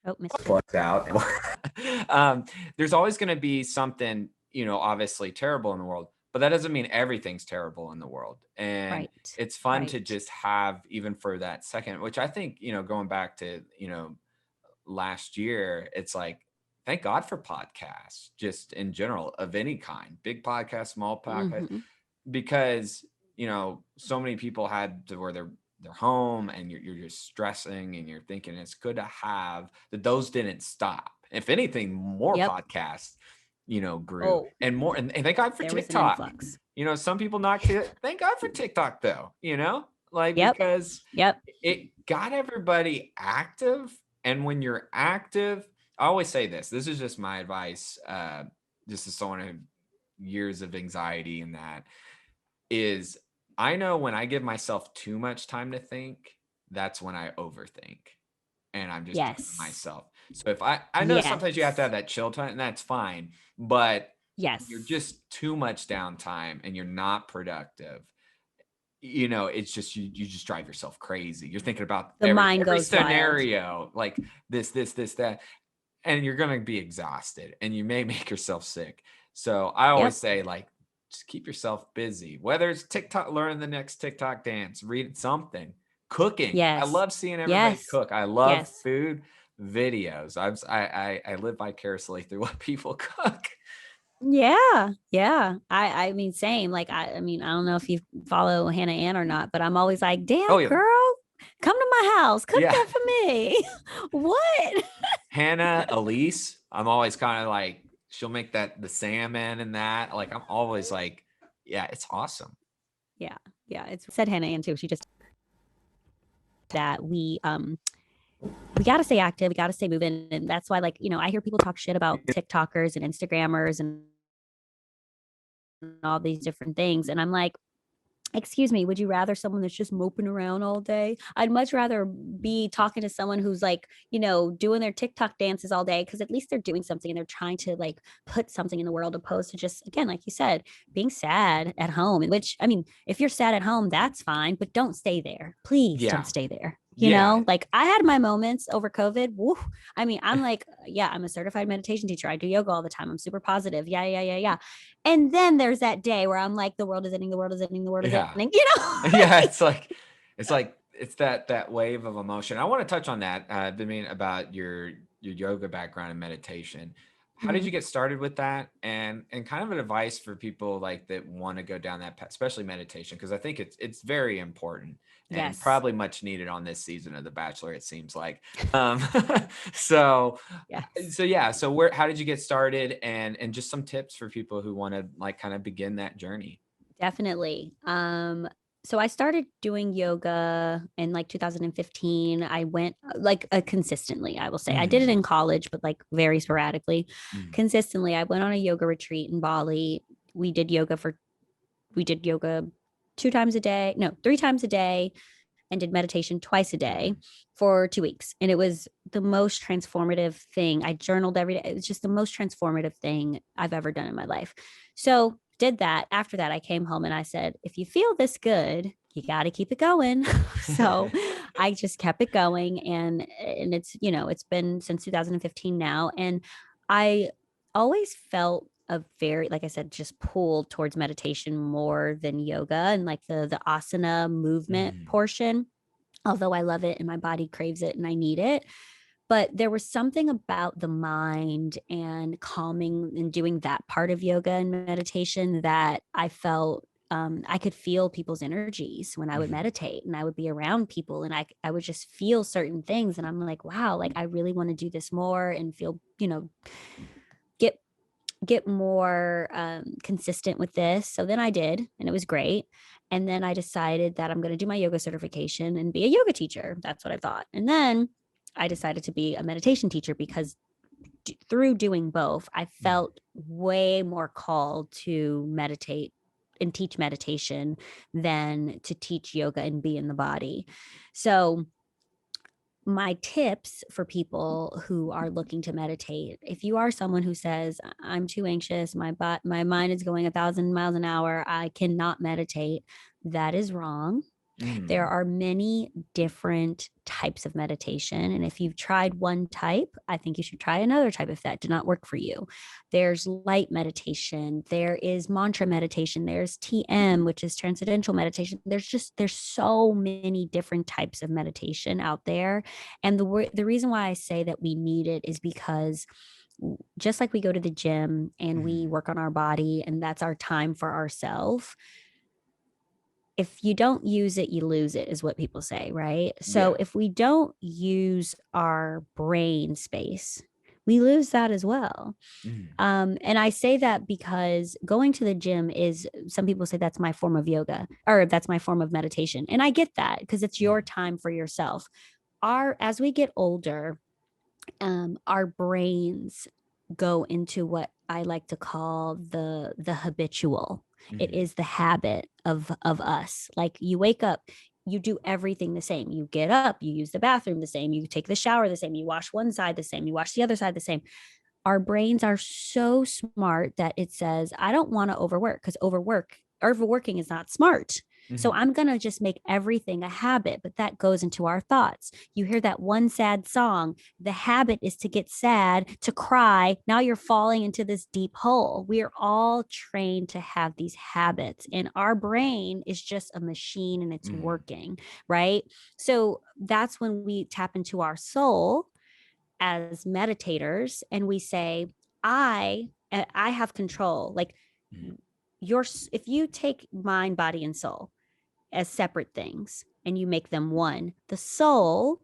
Oh, missed you. plugged out. There's always going to be something, obviously terrible in the world, but that doesn't mean everything's terrible in the world. And Right. it's fun to Right. just have, even for that second, which I think, going back to, last year, it's like, thank God for podcasts, just in general, of any kind, big podcast, small podcast, Hmm. because so many people had to where they're home, and you're just stressing, and you're thinking it's good to have that. Those didn't stop. If anything, more Yep. podcasts grew, Oh, and more, and thank God for there was an TikTok. influx. Some people not to thank God for TikTok, though, like, Yep. because Yep. it got everybody active. And when you're active, I always say this is just my advice, just as someone who years of anxiety, and that is, I know when I give myself too much time to think, that's when I overthink, and I'm just draining Yes. myself. So if I know sometimes you have to have Yes. that chill time, and that's fine, but you're Yes. just too much downtime and you're not productive, it's just you just drive yourself crazy. You're thinking about The every mind every goes wild. scenario, like this, that, and you're gonna be exhausted, and you may make yourself sick. So I always Yep. say, like, just keep yourself busy. Whether it's TikTok, learn the next TikTok dance, read something, cooking. I Yes. love seeing everybody Yes. cook. I love Yes. food videos. I live vicariously through what people cook. Yeah. Yeah. I mean, same. Like, I mean, I don't know if you follow Hannah Ann or not, but I'm always like, Oh damn, yeah, girl, come to my house, cook yeah. that for me. What? Hannah, Elise, I'm always kind of like, she'll make the salmon and that. Like, I'm always like, yeah, it's awesome. Yeah. Yeah. It's said Hannah Ann too. She just that we got to stay active. We got to stay moving. And that's why, like, I hear people talk shit about TikTokers and Instagrammers and all these different things. And I'm like, excuse me, would you rather someone that's just moping around all day? I'd much rather be talking to someone who's like, doing their TikTok dances all day, because at least they're doing something and they're trying to like put something in the world, opposed to just, again, like you said, being sad at home. Which, I mean, if you're sad at home, that's fine, but don't stay there. Please don't Yeah. stay there. Yeah. Like I had my moments over COVID. Woo. I mean, I'm like, yeah, I'm a certified meditation teacher. I do yoga all the time. I'm super positive. Yeah, yeah, yeah, yeah. And then there's that day where I'm like, the world is ending, the world is ending, the world is Yeah. ending, Yeah. It's that wave of emotion. I want to touch on that. I mean, about your yoga background and meditation. How did Mhm. you get started with that? And kind of an advice for people like that want to go down that path, especially meditation, because I think it's very important and Yes. probably much needed on this season of The Bachelor, it seems like. Um, so Yes. so yeah, so where how did you get started, and just some tips for people who want to like kind of begin that journey? Definitely. So I started doing yoga in like 2015. I went like consistently, I will say. I did it Mhm. in college, but like very sporadically. Mhm. Consistently, I went on a yoga retreat in Bali. We did yoga for we did yoga 2 times a day, no, 3 times a day, and did meditation twice a day for 2 weeks. And it was the most transformative thing. I journaled every day. It was just the most transformative thing I've ever done in my life. So did that. After that, I came home and I said, if you feel this good, you got to keep it going. So I just kept it going. And it's been since 2015 now. And I always felt a very, like I said, just pulled towards meditation more than yoga and like the asana movement Mhm. portion, although I love it and my body craves it and I need it. But there was something about the mind and calming and doing that part of yoga and meditation that I felt, I could feel people's energies when I would Mhm. meditate, and I would be around people and I would just feel certain things. And I'm like, wow, like I really want to do this more and feel, get get more consistent with this. So then I did, and it was great. And then I decided that I'm going to do my yoga certification and be a yoga teacher. That's what I thought. And then I decided to be a meditation teacher because through doing both, I Mhm. felt way more called to meditate and teach meditation than to teach yoga and be in the body. So my tips for people who are looking to meditate: if you are someone who says, I'm too anxious, my mind is going 1,000 miles an hour, I cannot meditate, that is wrong. There Mhm. are many different types of meditation. And if you've tried one type, I think you should try another type if that did not work for you. There's light meditation, there is mantra meditation, there's TM, which is transcendental meditation. There's so many different types of meditation out there. And the reason why I say that we need it is because just like we go to the gym and we Mhm. work on our body and that's our time for ourselves, if you don't use it, you lose it, is what people say, right? So Yeah. if we don't use our brain space, we lose that as well. Mhm. And I say that because going to the gym is, some people say that's my form of yoga or that's my form of meditation. And I get that because it's your Mhm. time for yourself. As we get older, our brains go into what I like to call the habitual. It Mhm. is the habit of us. Like you wake up, you do everything the same. You get up, you use the bathroom the same, you take the shower the same, you wash one side the same, you wash the other side the same. Our brains are so smart that it says, I don't want to overwork, because overworking is not smart. So I'm going to just make everything a habit, but that goes into our thoughts. You hear that one sad song, the habit is to get sad, to cry. Now you're falling into this deep hole. We are all trained to have these habits, and our brain is just a machine and it's working, right? So that's when we tap into our soul as meditators and we say, I have control. Like if you take mind, body, and soul as separate things and you make them one, the soul,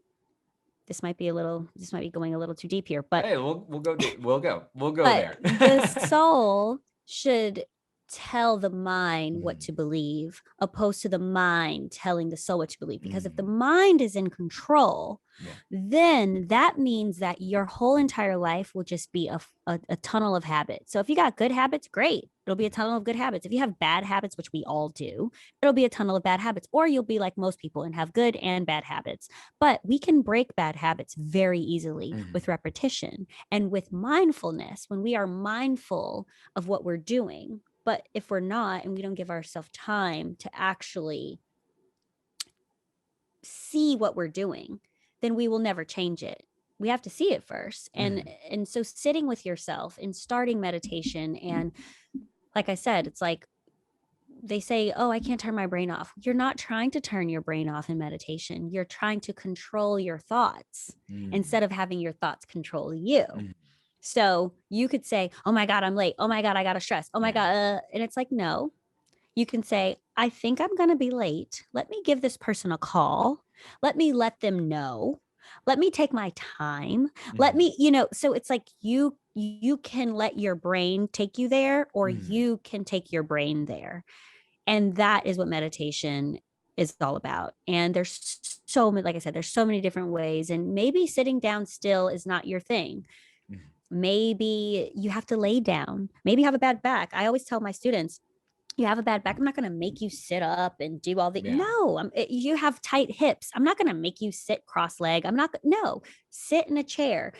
this might be going a little too deep here, but hey, we'll go deep. We'll go but there. the soul should tell the mind what to believe, opposed to the mind telling the soul what to believe. Because if the mind is in control, then that means that your whole entire life will just be a tunnel of habits. So if you got good habits, great. It'll be a tunnel of good habits. If you have bad habits, which we all do, it'll be a tunnel of bad habits. Or you'll be like most people and have good and bad habits. But we can break bad habits very easily with repetition and with mindfulness. When we are mindful of what we're doing, but if we're not, and we don't give ourselves time to actually see what we're doing, then we will never change it. We have to see it first. And so sitting with yourself and starting meditation, and like I said, it's like they say, oh, I can't turn my brain off. You're not trying to turn your brain off in meditation. You're trying to control your thoughts instead of having your thoughts control you. So you could say, oh my God, I'm late. Oh my God, I got to stress. Oh my God. And it's like, no, you can say, I think I'm going to be late. Let me give this person a call. Let me let them know. Let me take my time. Let me, so it's like you can let your brain take you there, or you can take your brain there. And that is what meditation is all about. And there's so many, like I said, there's so many different ways. And maybe sitting down still is not your thing. Maybe you have to lay down. Maybe you have a bad back. I always tell my students, you have a bad back, I'm not going to make you sit up and do all the no, you have tight hips, I'm not going to make you sit cross-leg. No, sit in a chair,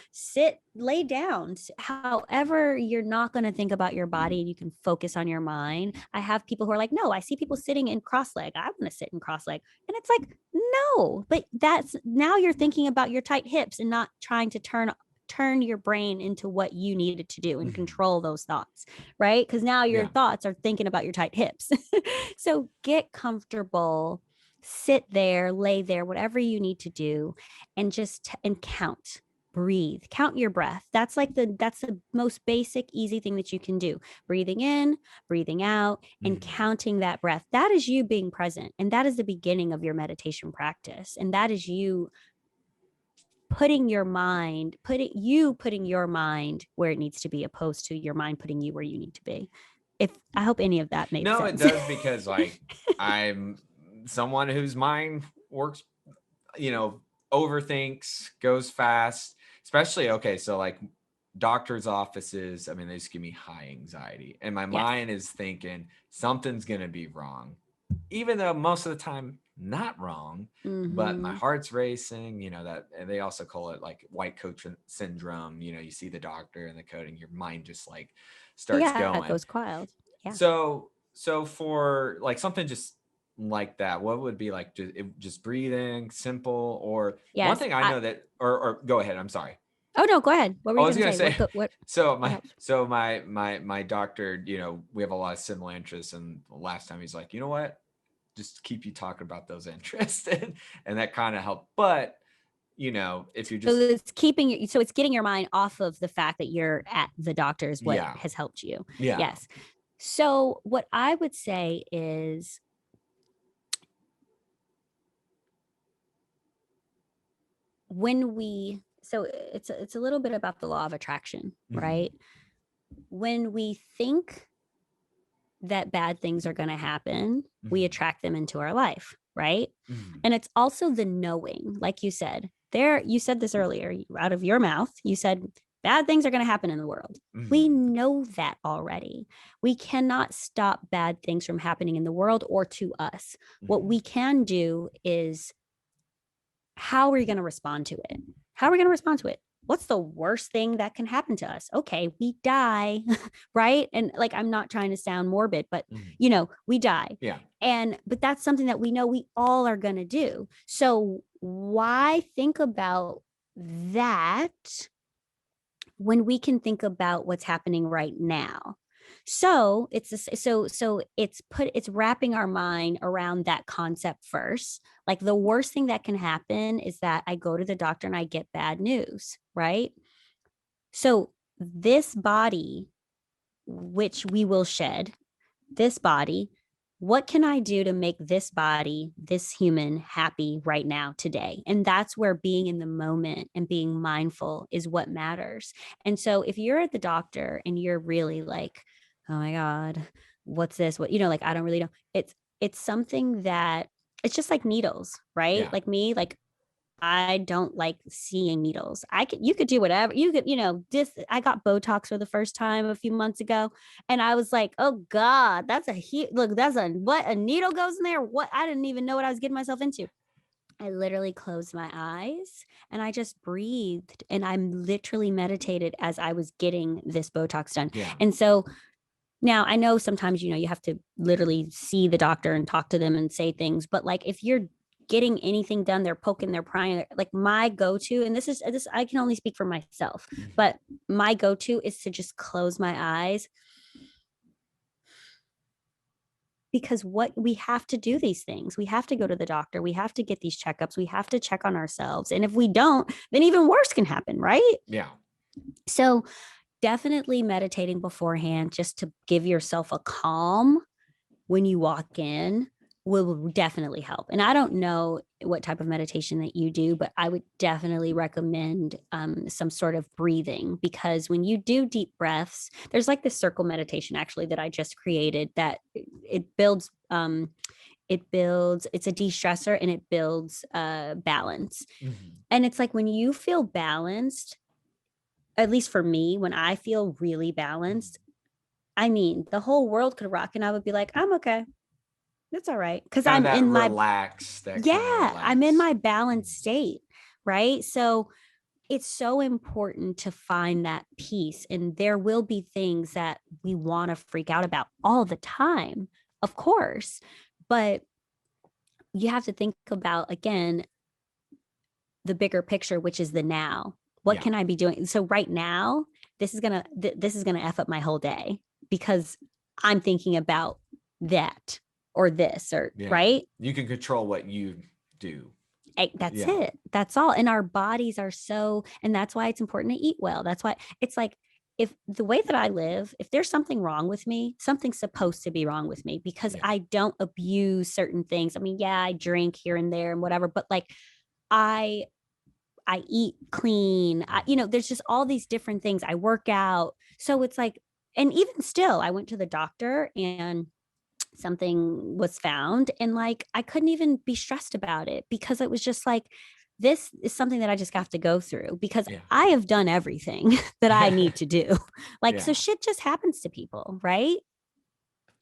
lay down. However, you're not going to think about your body and you can focus on your mind. I have people who are like, no, I see people sitting in cross-leg, I want to sit in cross-leg. And it's like, no, but that's now you're thinking about your tight hips and not trying to turn your brain into what you needed to do and control those thoughts, right? Because now your thoughts are thinking about your tight hips. So get comfortable, sit there, lay there, whatever you need to do, and just and count. Breathe, count your breath. That's the most basic, easy thing that you can do. Breathing in, breathing out, and counting that breath. That is you being present. And that is the beginning of your meditation practice. And that is you putting your mind where it needs to be, opposed to your mind putting you where you need to be. If I hope any of that made sense. No, it does, because like I'm someone whose mind works, overthinks, goes fast, especially, okay, so like doctor's offices, I mean, they just give me high anxiety, and my mind is thinking something's going to be wrong, even though most of the time not wrong, but my heart's racing, that, and they also call it like white coat syndrome. You see the doctor and the coding, your mind just like starts going. It goes wild. Yeah. So for like something just like that, what would be like just breathing, simple, or one thing I know that, or go ahead, I'm sorry. Oh no, go ahead. What were you going to say? So my doctor, we have a lot of similar interests, and last time he's like, you know what, just keep you talking about those interests, and that kind of helped. But if you just, so it's getting your mind off of the fact that you're at the doctor is what has helped you. Yes. So what I would say is, it's a little bit about the law of attraction, right? When we think that bad things are going to happen, we attract them into our life, right? And it's also the knowing, like you said this earlier out of your mouth, you said bad things are going to happen in the world. We know that already. We cannot stop bad things from happening in the world or to us. What we can do is, how are we going to respond to it? How are we going to respond to it? what's the worst thing that can happen to us? Okay, we die, right? And like, I'm not trying to sound morbid, but Mhm. we die. Yeah. But that's something that we know we all are going to do. So why think about that when we can think about what's happening right now? So it's wrapping our mind around that concept first. Like, the worst thing that can happen is that I go to the doctor and I get bad news, right? So this body, which we will shed, this body, what can I do to make this body, this human, happy right now, today? And that's where being in the moment and being mindful is what matters. And so if you're at the doctor and you're really like, oh my God, what's this? What, like, I don't really know. It's something that, it's just like needles, right? Yeah. Like me, like, I don't like seeing needles. You could do whatever. You could, I got Botox for the first time a few months ago. And I was like, oh God, look, what, a needle goes in there. What? I didn't even know what I was getting myself into. I literally closed my eyes and I just breathed and I'm literally meditated as I was getting this Botox done. Yeah. And so now I know sometimes, you have to literally see the doctor and talk to them and say things, but like, if you're getting anything done, they're poking, they're prying, like, my go-to, and this I can only speak for myself, Mhm. but my go-to is to just close my eyes, because what we have to do these things, we have to go to the doctor, we have to get these checkups, we have to check on ourselves. And if we don't, then even worse can happen, right? Yeah. So definitely meditating beforehand, just to give yourself a calm when you walk in, will definitely help. And I don't know what type of meditation that you do, but I would definitely recommend some sort of breathing, because when you do deep breaths, there's like this circle meditation actually that I just created that it's a de-stressor and it builds balance. Mhm. And it's like, when you feel balanced, at least for me, when I feel really Mhm. balanced, I mean, the whole world could rock and I would be like, I'm okay. That's all right. Cause Kind of I'm that in my, relax, that kind of yeah, I'm in relax. my Mhm. balanced state. Right. So it's so important to find that peace. And there will be things that we want to freak out about all the time, of course. But you have to think about, again, the bigger picture, which is the now. What Yeah. can I be doing? So right now, this is gonna F up my whole day, because I'm thinking about that or this, or Yeah. right. You can control what you do. That's Yeah. it. That's all. And our bodies are so, and that's why it's important to eat well. That's why it's like, if the way that I live, if there's something wrong with me, something's supposed to be wrong with me, because Yeah. I don't abuse certain things. I mean, yeah, I drink here and there and whatever, but like, I I eat clean. Mhm. There's just all these different things. I work out. So it's like, and even still, I went to the doctor and something was found, and like, I couldn't even be stressed about it, because it was just like, this is something that I just have to go through, because Yeah. I have done everything that I need to do. Like, so Yeah. shit just happens to people, right?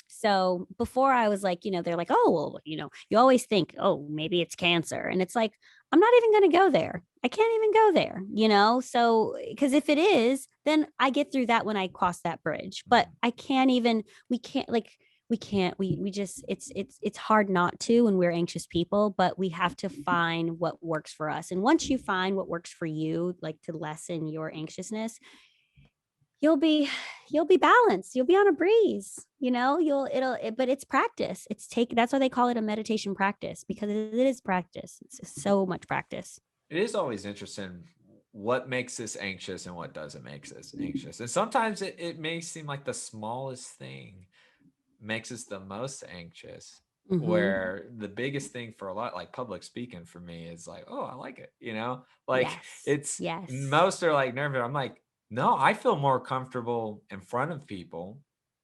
So before, I was like, they're like, oh, well, you always think, oh, maybe it's cancer. And it's like, I'm not even going to go there. I can't even go there, So, because if it is, then I get through that when I cross that bridge. But Mhm. I can't even, we can't, like, we can't, we just, it's hard not to when we're anxious people, but we have to find what works for us. And once you find what works for you, like, to lessen your anxiousness, you'll be you'll be balanced, you'll be on a breeze, but it's practice. That's why they call it a meditation practice, because it is practice. It's so much practice. It is always interesting what makes us anxious and what doesn't make us anxious. And sometimes it may seem like the smallest thing makes us the most anxious. Mm-hmm. Where the biggest thing for a lot, like public speaking for me, is like, oh, I like it. Like Yes, it's yes. most are like nervous. I'm like, no, I feel more comfortable in front of people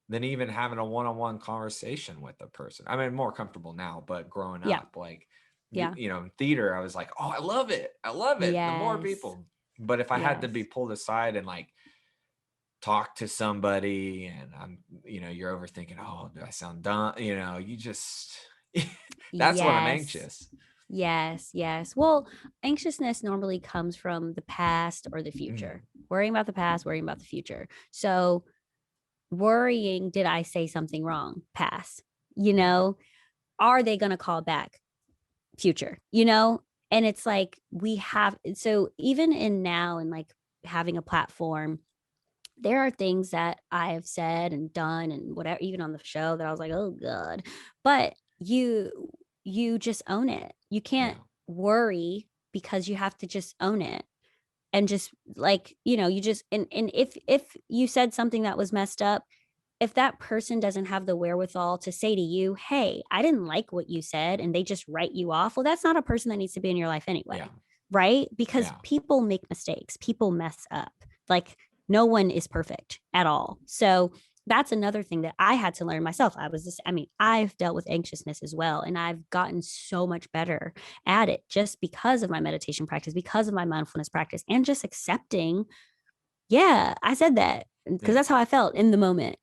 than even having a one-on-one conversation with a person. I mean, more comfortable now, but growing Yeah, up, like, yeah. in theater, I was like, oh, I love it. I love it. The more Yes, people. But if I had to be yes, pulled aside and like talk to somebody and you're overthinking, oh, do I sound dumb? You just, that's when I'm yes. anxious. Yes, yes. Well, anxiousness normally comes from the past or the future. Mm, Worrying about the past, worrying about the future. So, worrying, did I say something wrong? Past. You yeah, know, are they going to call back? Future, you know? And it's like we have, so even in now and like having a platform, there are things that I have said and done and whatever, even on the show that I was like, oh God. But you just own it. You can't yeah, worry because you have to just own it and just like, you just and if you said something that was messed up, if that person doesn't have the wherewithal to say to you, hey, I didn't like what you said, and they just write you off, well, that's not a person that needs to be in your life yeah, anyway. Right? Because yeah, people make mistakes, people mess up. Like, no one is perfect at all. So, that's another thing that I had to learn myself. I've dealt with anxiousness as well, and I've gotten so much better at it just because of my meditation practice, because of my mindfulness practice, and just accepting, yeah, I said that because yeah. that's how I felt in the moment.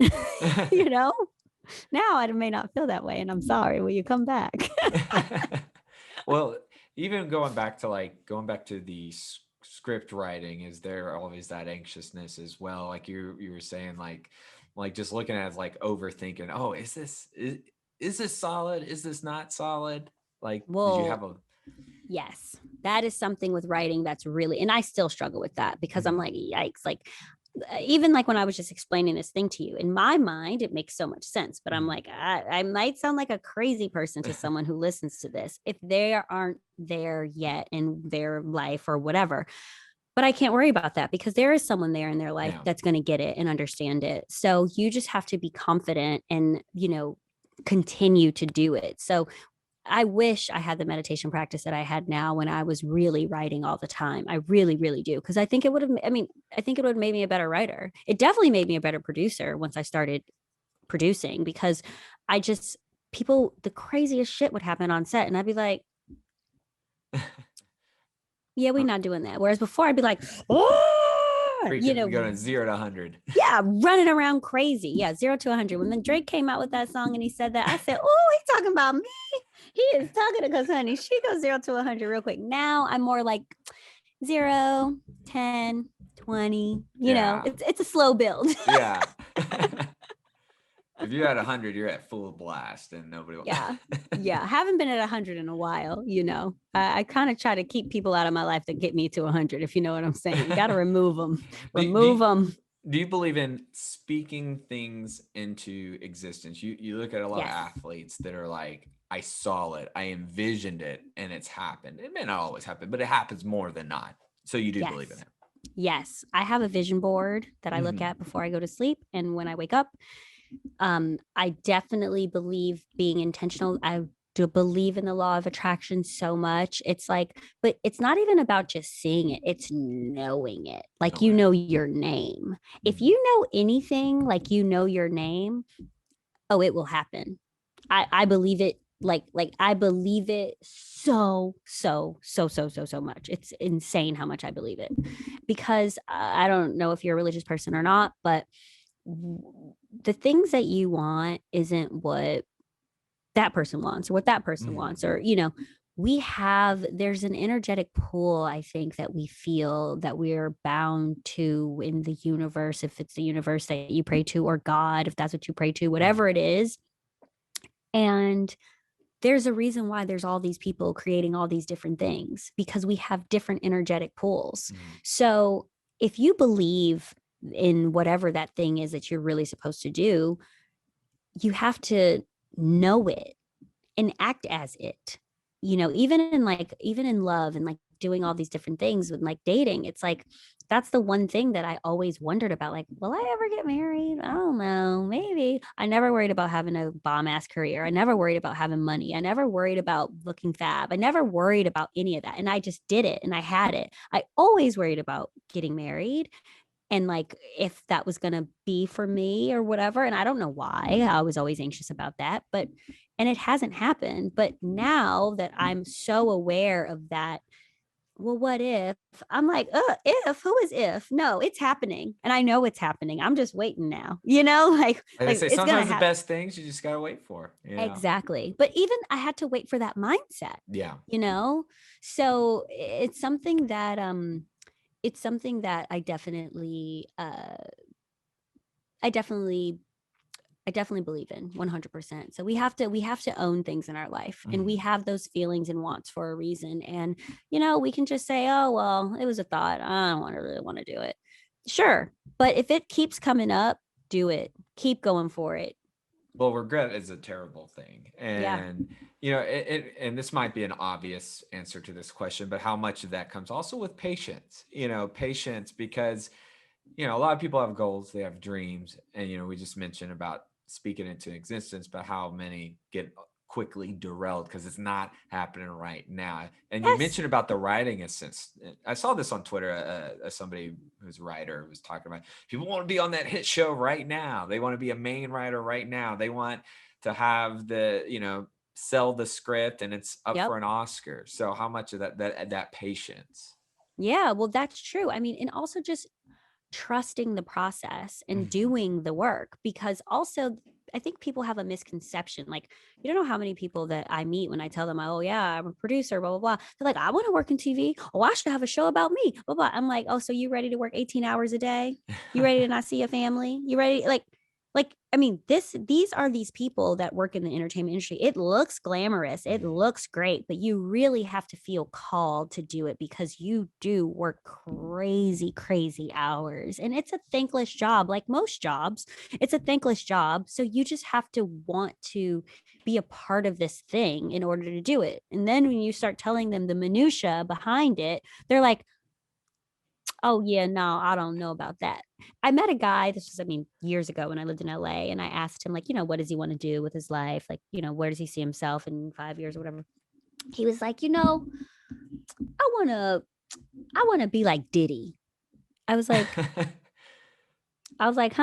you know, now I may not feel that way, and I'm sorry. Will you come back? Well, even going back to the script writing, is there always that anxiousness as well? Like you were saying, like just looking at it, like overthinking. Oh, is this solid? Is this not solid? Like, did you have Well, a? yes, that is something with writing that's really, and I still struggle with that because I'm Mhm, like, yikes. Like, even like when I was just explaining this thing to you, in my mind, it makes so much sense. But I'm mhm. like, I might sound like a crazy person to someone who listens to this if they aren't there yet in their life or whatever. But I can't worry about that because there is someone there in their life Yeah. that's going to get it and understand it. So you just have to be confident and, continue to do it. So I wish I had the meditation practice that I had now when I was really writing all the time. I really, really do. Because I think it would have, I think it would have made me a better writer. It definitely made me a better producer once I started producing because I just, people, the craziest shit would happen on set. And I'd be like, yeah, we're not doing that. Whereas before I'd be like, oh, Preaching, we go to 0 to 100. yeah, running around crazy. Yeah, 0 to 100. When then Drake came out with that song and he said that, I said, oh, he's talking about me. He is talking because, honey, she goes 0 to 100 real quick. Now I'm more like 0, 10, 20. Yeah, It's a slow build. yeah. If you're at 100, you're at full blast, and nobody will. yeah. Yeah. I haven't been at 100 in a while, I kind of try to keep people out of my life that get me to 100, if you know what I'm saying. Got to remove them. do, do, Remove them. do you believe in speaking things into existence? You look at a lot of Yes. athletes that are like, I saw it, I envisioned it, and it's happened. It may not always happen, but it happens more than not. So you do believe in Yes. it. Yes. I have a vision board that I look Hmm. at before I go to sleep and when I wake up. I definitely believe being intentional. I do believe in the law of attraction so much. It's like, but it's not even about just seeing it, it's knowing it. Like, Okay. your name. If Hmm. you know anything, like, your name, oh, it will happen. I believe it. Like I believe it so much. It's insane how much I believe it because I don't know if you're a religious person or not, but the things that you want isn't what that person wants or what that person Hmm. wants or there's an energetic pull, I think, that we feel that we're bound to in the universe, if it's the universe that you pray to, or God, if that's what you pray to, whatever Hmm. it is. And there's a reason why there's all these people creating all these different things because we have different energetic pools. Hmm. So if you believe in whatever that thing is that you're really supposed to do, you have to know it and act as it. Even in love and like doing all these different things with like dating, it's like that's the one thing that I always wondered about. Like, will I ever get married? I don't know. Maybe. I never worried about having a bomb ass career. I never worried about having money. I never worried about looking fab. I never worried about any of that. And I just did it and I had it. I always worried about getting married and like if that was going to be for me or whatever. And I don't know why I was always anxious about that, but and it hasn't happened. But now that I'm so aware of that, well, what if? I'm like, if, who is if? No, it's happening. And I know it's happening. I'm just waiting now, Like I like say, it's going to sometimes the happen. best things you just gotta wait for. Exactly. But even I had to wait for that mindset, Yeah. you know? So it's something that I definitely I definitely believe in 100%. So we have to own things in our life, and we Mhm. have those feelings and wants for a reason. And we can just say, "Oh, well, it was a thought. I don't really want to do it." Sure. But if it keeps coming up, do it. Keep going for it. Well, regret is a terrible thing. Yeah. And, and this might be an obvious answer to this question, but how much of that comes also with patience, patience because, a lot of people have goals, they have dreams. And, we just mentioned about speaking into existence, but how many get quickly derailed because it's not happening right now. And you Yes. mentioned about the writing assist. I saw this on Twitter. Somebody who's a writer was talking about people want to be on that hit show right now. They want to be a main writer right now. They want to have sell the script and it's up Yep. for an Oscar. So how much of that patience? Yeah. Well, that's true. I mean, and also just trusting the process and Mhm. doing the work, because also I think people have a misconception. Like, you don't know how many people that I meet when I tell them, oh yeah, I'm a producer, blah blah blah. They're like, I want to work in TV. Oh, I should have a show about me, blah blah. I'm like, oh, so you ready to work 18 hours a day? You ready to not see a family? You ready? Like, I mean, these are these people that work in the entertainment industry. It looks glamorous, it Mhm. looks great, but you really have to feel called to do it, because you do work crazy, crazy hours. And it's a thankless job, like most jobs. It's a thankless job. So you just have to want to be a part of this thing in order to do it. And then when you start telling them the minutia behind it, they're like, oh yeah, no, I don't know about that. I met a guy, this was, I mean, years ago when I lived in LA, and I asked him, like, what does he want to do with his life? Like, where does he see himself in 5 years or whatever? He was like, I wanna I wanna be like Diddy. I was like, huh? I was like,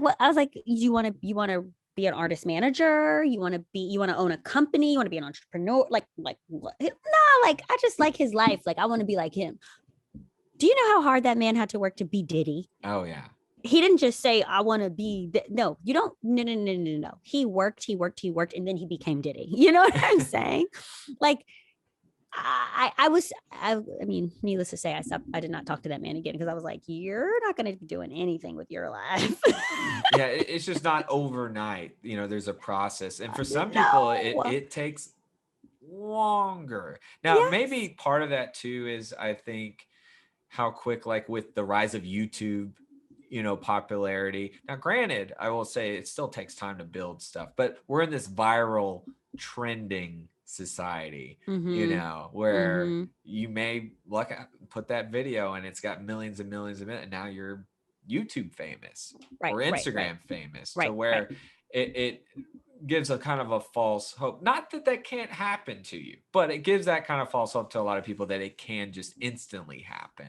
what? I was like, you wanna be an artist manager? You wanna own a company? You wanna be an entrepreneur? Like what? No, like I just like his life. Like I wanna be like him. Do you know how hard that man had to work to be Diddy? Oh yeah. He didn't just say, I want to be no, you don't. No, no, no, no, no. He worked, and then he became Diddy. You know what I'm saying? Like, I mean, needless to say, I did not talk to that man again, because I was like, you're not going to be doing anything with your life. Yeah, it's just not overnight. There's a process. And for some people, it, No. it takes longer. Now, Yes. maybe part of that too is I think how quick, like with the rise of YouTube, popularity. Now, granted, I will say it still takes time to build stuff, but we're in this viral trending society, Mm-hmm. where Mm-hmm. you may put that video and it's got millions and millions of it, and now you're YouTube famous Right. or Right. Right. Instagram famous, to Right. Right. where it gives a kind of a false hope. Not that that can't happen to you, but it gives that kind of false hope to a lot of people that it can just instantly happen.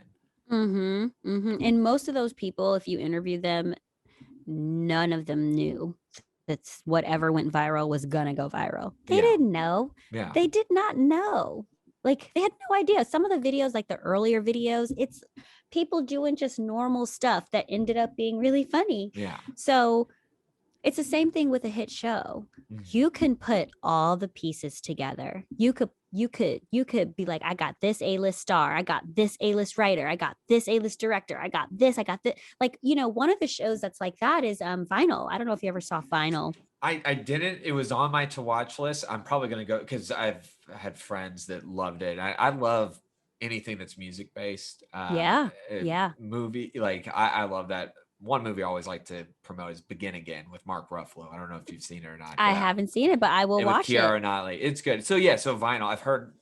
Mm-hmm. Mm-hmm. And most of those people, if you interview them, none of them knew that's whatever went viral was gonna go viral. They Yeah. didn't know. Yeah. They did not know. Like, they had no idea. Some of the videos, like the earlier videos, it's people doing just normal stuff that ended up being really funny. Yeah. So it's the same thing with a hit show. Mhm. You can put all the pieces together. You could be like, I got this A-list star, I got this A-list writer, I got this A-list director, I got this, I got this. Like, one of the shows that's like that is Vinyl. I don't know if you ever saw Vinyl. I didn't. It was on my to watch list. I'm probably gonna go because I've had friends that loved it. I love anything that's music based. Yeah. Yeah. Movie, like I love that. One movie I always like to promote is Begin Again with Mark Ruffalo. I don't know if you've seen it or not, I but haven't seen it, but I will and with watch it. Kiara Knightley, it's good. So yeah, so Vinyl, I've heard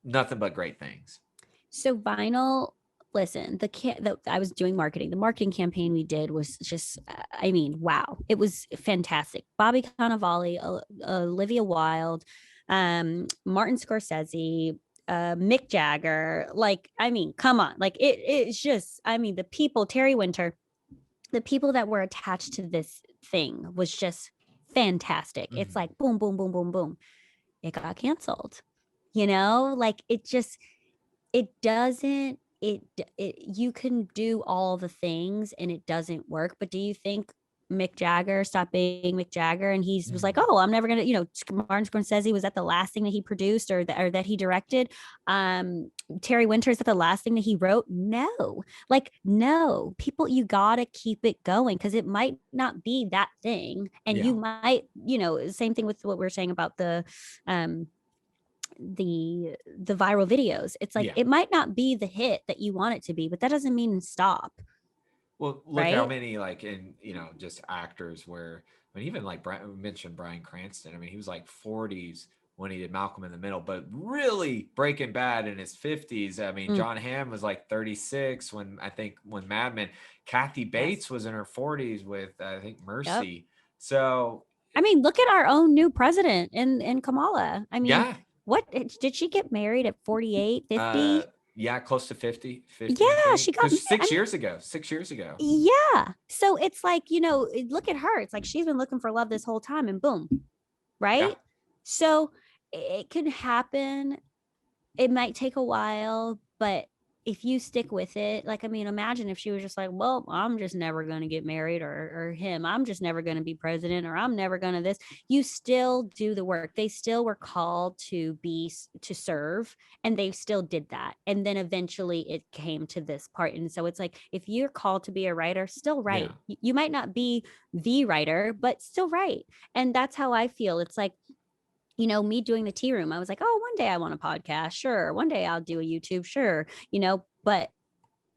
nothing but great things. So Vinyl, listen, I was doing marketing. The marketing campaign we did was just, I mean, wow, it was fantastic. Bobby Cannavale, Olivia Wilde, Martin Scorsese, Mick Jagger. Like, I mean, come on, like it's just, I mean, the people, Terry Winter, the people that were attached to this thing was just fantastic. It's Mhm. like, boom, boom, boom, boom, boom. It got canceled. Like, it just it doesn't it you can do all the things and it doesn't work. But do you think Mick Jagger stopped being Mick Jagger and he was like, Mm. oh, I'm never gonna, Martin Scorsese, was that the last thing that he produced or that he directed? Terry Winter, is that the last thing that he wrote? No. Like, no, people, you gotta keep it going because it might not be that thing. And you Yeah. might, same thing with what we're saying about um the viral videos. It's like Yeah. it might not be the hit that you want it to be, but that doesn't mean stop, Well, look how right? many like in just actors where I mean even like Brian, we mentioned Bryan Cranston. I mean he was like 40s when he did Malcolm in the Middle, but really Breaking Bad in his 50s. I mean Mm, John Hamm was like 36 when I think when Mad Men. Kathy yes. Bates was in her 40s with I think Yep. Mercy. So I mean, look at our own new president in Kamala. I mean, yeah, what did she get married at 48, uh 50? yeah, close to 50 I Yeah, think she got because I mean, 6 years ago. yeah. So it's like, look at her. It's like she's been looking for love this whole time and boom, Yeah. right? So it can happen. It might take a while, but if you stick with it, like, I mean, imagine if she was just like, well, I'm just never going to get married, or him, I'm just never going to be president, or I'm never going to this. You still do the work. They still were called to serve, and they still did that. And then eventually it came to this part. And so it's like, if you're called to be a writer, still Yeah. write. You might not be the writer, but still write. And that's how I feel. It's like, me doing the tea room, I was like, oh, one day I want a podcast. Sure. One day I'll do a YouTube. Sure. But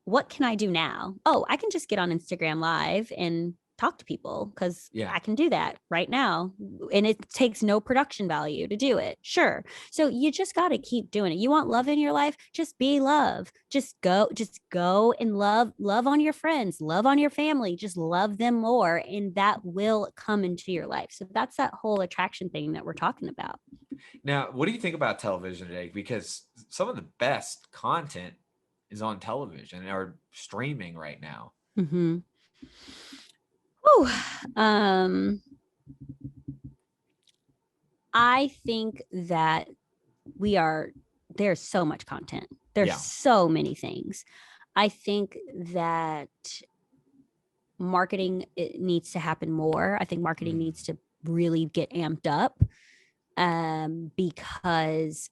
what can I do now? Oh, I can just get on Instagram Live and talk to people because Yeah. I can do that right now. And it takes no production value to do it. Sure. So you just got to keep doing it. You want love in your life? Just be love. Just go and love on your friends, love on your family, just love them more. And that will come into your life. So that's that whole attraction thing that we're talking about. Now, what do you think about television today? Because some of the best content is on television or streaming right now. Mm-hmm. Oh, I think that there's so much content. There's Yeah. so many things. I think that marketing, it needs to happen more. I think marketing Mm, needs to really get amped up, because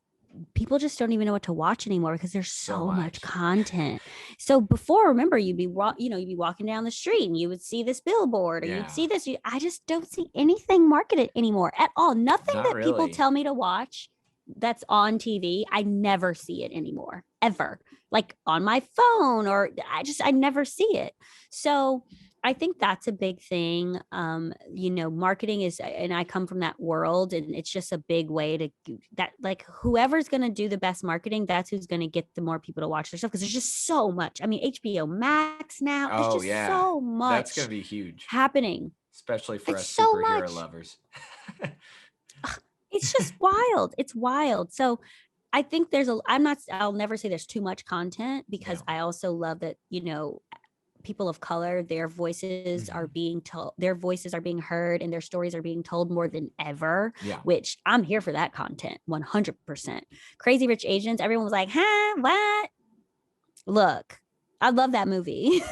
people just don't even know what to watch anymore because there's so so much much. content. So before, remember, you'd be walking down the street and you would see this billboard or you'd Yeah. see this. I just don't see anything marketed anymore at all. Nothing Not that people really. tell me to watch that's on TV, I never see it anymore, ever. Like on my phone, or I never see it. So I think that's a big thing. Marketing is, and I come from that world, and it's just a big way to that, like, whoever's going to do the best marketing, that's who's going to get the more people to watch their stuff. Cause there's just so much. I mean, HBO Max now, there's Oh, just yeah. so That's going much to be huge, happening. especially for It's us so superhero much. lovers. It's just wild. It's wild. So I think I'll never say there's too much content Yeah. because I also love that, people of color, Mhm. their voices are being heard and their stories are being told more than ever, Yeah. which I'm here for that content 100%. Crazy Rich Asians, everyone was like, huh, what? Look, I love that movie.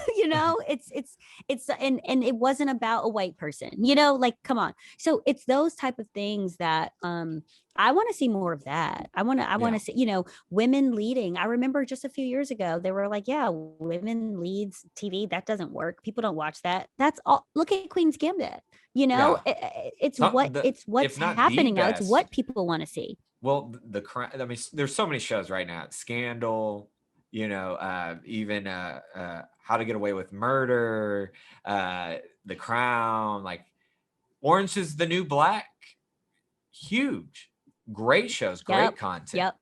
And it wasn't about a white person, like, come on. So it's those type of things that I want to see more of that. I want to Yeah. see, women leading. I remember just a few years ago, they were like, yeah, women leads TV, that doesn't work. People don't watch that. That's all. Look at Queen's Gambit. Yeah. It's Some the it's what's if not the happening now. It's best. what people want to see. Well, I mean, there's so many shows right now. Scandal, even How to Get Away with Murder, The Crown, like Orange is the New Black. Huge, great shows, great Yep. content.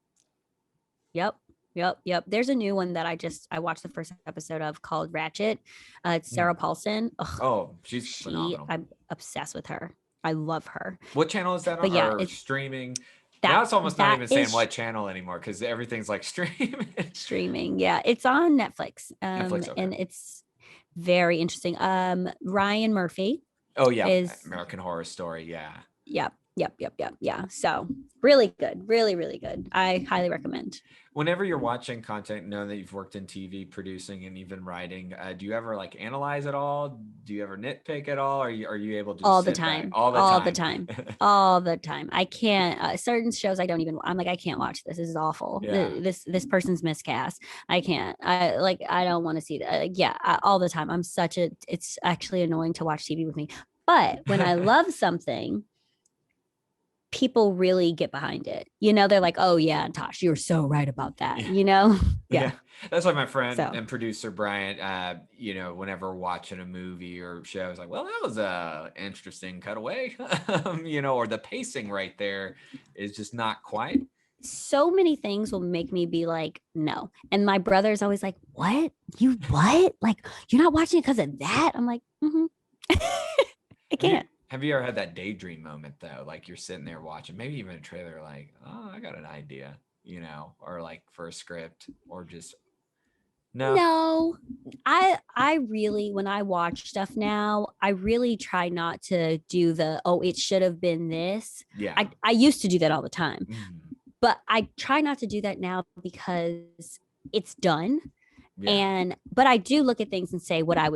Yep. Yep. Yep. There's a new one that I watched the first episode of called Ratchet. It's Mm. Sarah Paulson. Ugh, Oh, she's phenomenal. I'm obsessed with her. I love her. What channel is that But on? yeah, Or it's streaming? that Now it's almost not that even saying is what channel anymore because everything's like streaming. streaming. Yeah, it's on Netflix. Netflix, okay. And it's very interesting. Ryan Murphy Oh yeah, is American Horror Story. Yeah, yeah. Yep. Yeah. So really good. Really, really good. I highly recommend. Whenever you're watching content, knowing that you've worked in TV, producing, and even writing, do you ever like analyze it all? Do you ever nitpick at all? Or are you able to All just the sit back time. all the All the time? time. All the time. I can't certain shows I don't even I'm like I can't watch this. This is awful. Yeah. This person's miscast. I can't. I don't want to see that. Yeah, all the time. I'm such a it's actually annoying to watch TV with me. But when I love something, people really get behind it. They're like, "Oh yeah, Tosh, you're so right about that." Yeah. Yeah. Yeah, that's like my friend So and producer Brian. Whenever watching a movie or show, it's like, well, that was a interesting cutaway, or the pacing right there is just not quite. so many things will make me be like, no. And my brother's always like, what? You what? Like, you're not watching it because of that? I'm like, I Have you can't. have you ever had that daydream moment though? Like you're sitting there watching, maybe even a trailer, like, oh, I got an idea, or like for a script, or just no. No, I really when I watch stuff now, I really try not to do the oh it should have been this. Yeah. I used to do that all the time, Mm, but I try not to do that now because it's done. yeah. And but I do look at things and say what I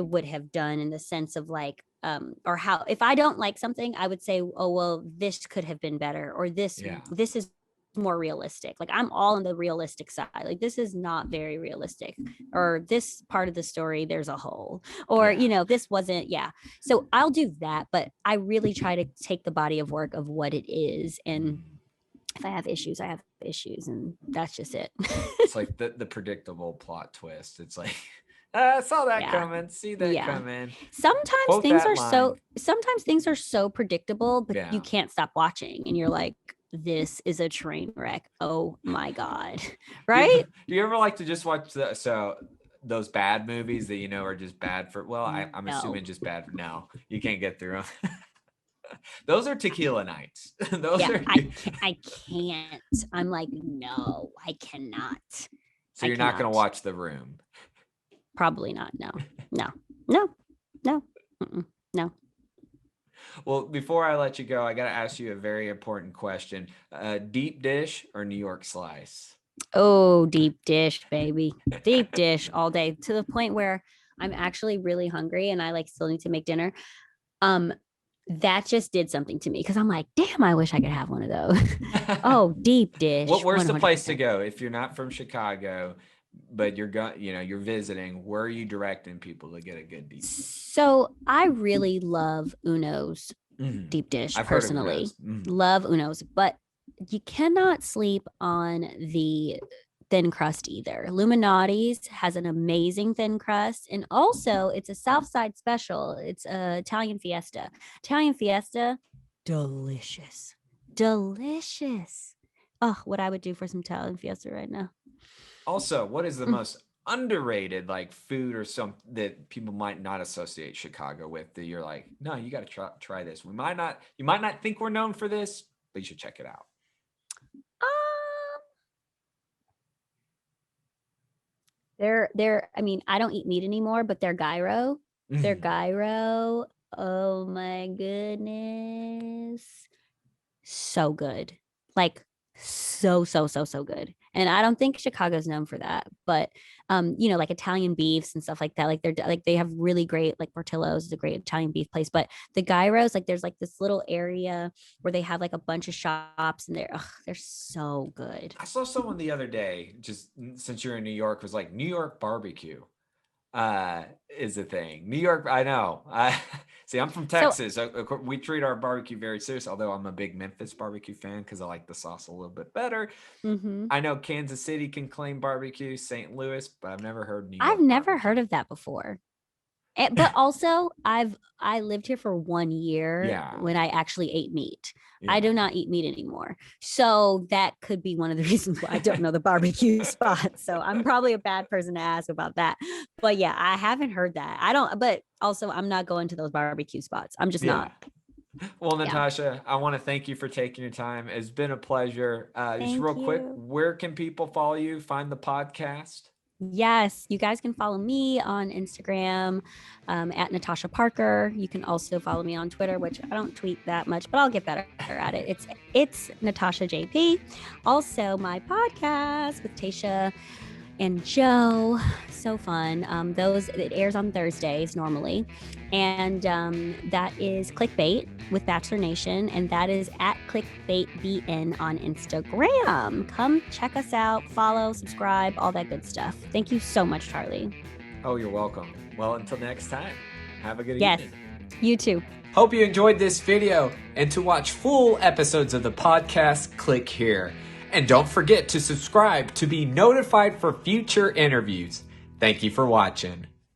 would have done in the sense of like or how if I don't like something, I would say, oh well, this could have been better, or this Yeah. this is more realistic. Like I'm all on the realistic side. Like this is not very realistic, or this part of the story there's a hole, or Yeah. this wasn't. Yeah, so I'll do that, but I really try to take the body of work of what it is, and Mm. if I have issues, I have issues, and that's just it. It's like the predictable plot twist. It's like, I saw that Yeah. coming, see that Yeah. coming, Sometimes quote things that are line. so predictable, but you Yeah. can't stop watching and you're like, this is a train wreck. Oh my God. Right? Do you ever like to just watch those bad movies that are just bad for? Well, I'm No. assuming just bad for no. You can't get through them. Those are tequila nights. Those Yeah, are. I can't. I'm like, no, I cannot. So I you're not gonna cannot. watch The Room. Probably not. No. No. No. No. No. Well, before I let you go, I got to ask you a very important question. Deep dish or New York slice? Oh, deep dish, baby. Deep dish all day to the point where I'm actually really hungry and I like still need to make dinner. Um, that just did something to me because I'm like, damn, I wish I could have one of those. Oh, deep dish, Where's the place to 100%. go if you're not from Chicago, but you're visiting? Where are you directing people to get a good deep dish? So I really love Uno's Mhm. deep dish I've heard of personally. Uno's. Mhm. Love Uno's, but you cannot sleep on the thin crust either. Illuminati's has an amazing thin crust, and also it's a South Side special. It's a Italian Fiesta. Italian Fiesta, delicious, delicious. Oh, what I would do for some Italian Fiesta right now. Also, what is the Mm. most underrated like food or something that people might not associate Chicago with that you're like, no, you got to try this. You might not think we're known for this, but you should check it out. Um, they're. I mean, I don't eat meat anymore, but their gyro, their Mhm. gyro. Oh my goodness, so good. Like so good. And I don't think Chicago's known for that, but like Italian beefs and stuff like that. Like they have really great like Portillo's is a great Italian beef place, but the gyros like there's like this little area where they have like a bunch of shops and they're so good. I saw someone the other day, just since you're in New York, was like New York barbecue is a thing. New York, I know. I see. I'm from So Texas. We treat our barbecue very serious. Although I'm a big Memphis barbecue fan because I like the sauce a little bit better. mhm. I know Kansas City can claim barbecue, St. Louis, but I've never heard New I've York never heard barbecue. of that before. But also I lived here for 1 year Yeah, when I actually ate meat. I yeah. do not eat meat anymore. So that could be one of the reasons why I don't know the barbecue spots. So I'm probably a bad person to ask about that. But yeah, I haven't heard that. I don't, but also I'm not going to those barbecue spots. I'm just Yeah. not. Well, Yeah. Natasha, I want to thank you for taking your time. It's been a pleasure. Just real Thank quick, you. where can people follow you, find the podcast? Yes, you guys can follow me on Instagram at Natasha Parker. You can also follow me on Twitter, which I don't tweet that much, but I'll get better at it. It's Natasha JP. Also, my podcast with Tasha and Joe. So fun. Those it airs on Thursdays normally, and that is ClickBait with Bachelor Nation, and that is at ClickBaitBN on Instagram. Come check us out, follow, subscribe, all that good stuff. Thank you so much, Charlie. Oh, you're welcome. Well, until next time, have a good Yes, evening. you too. Hope you enjoyed this video, and to watch full episodes of the podcast, click here. And don't forget to subscribe to be notified for future interviews. Thank you for watching.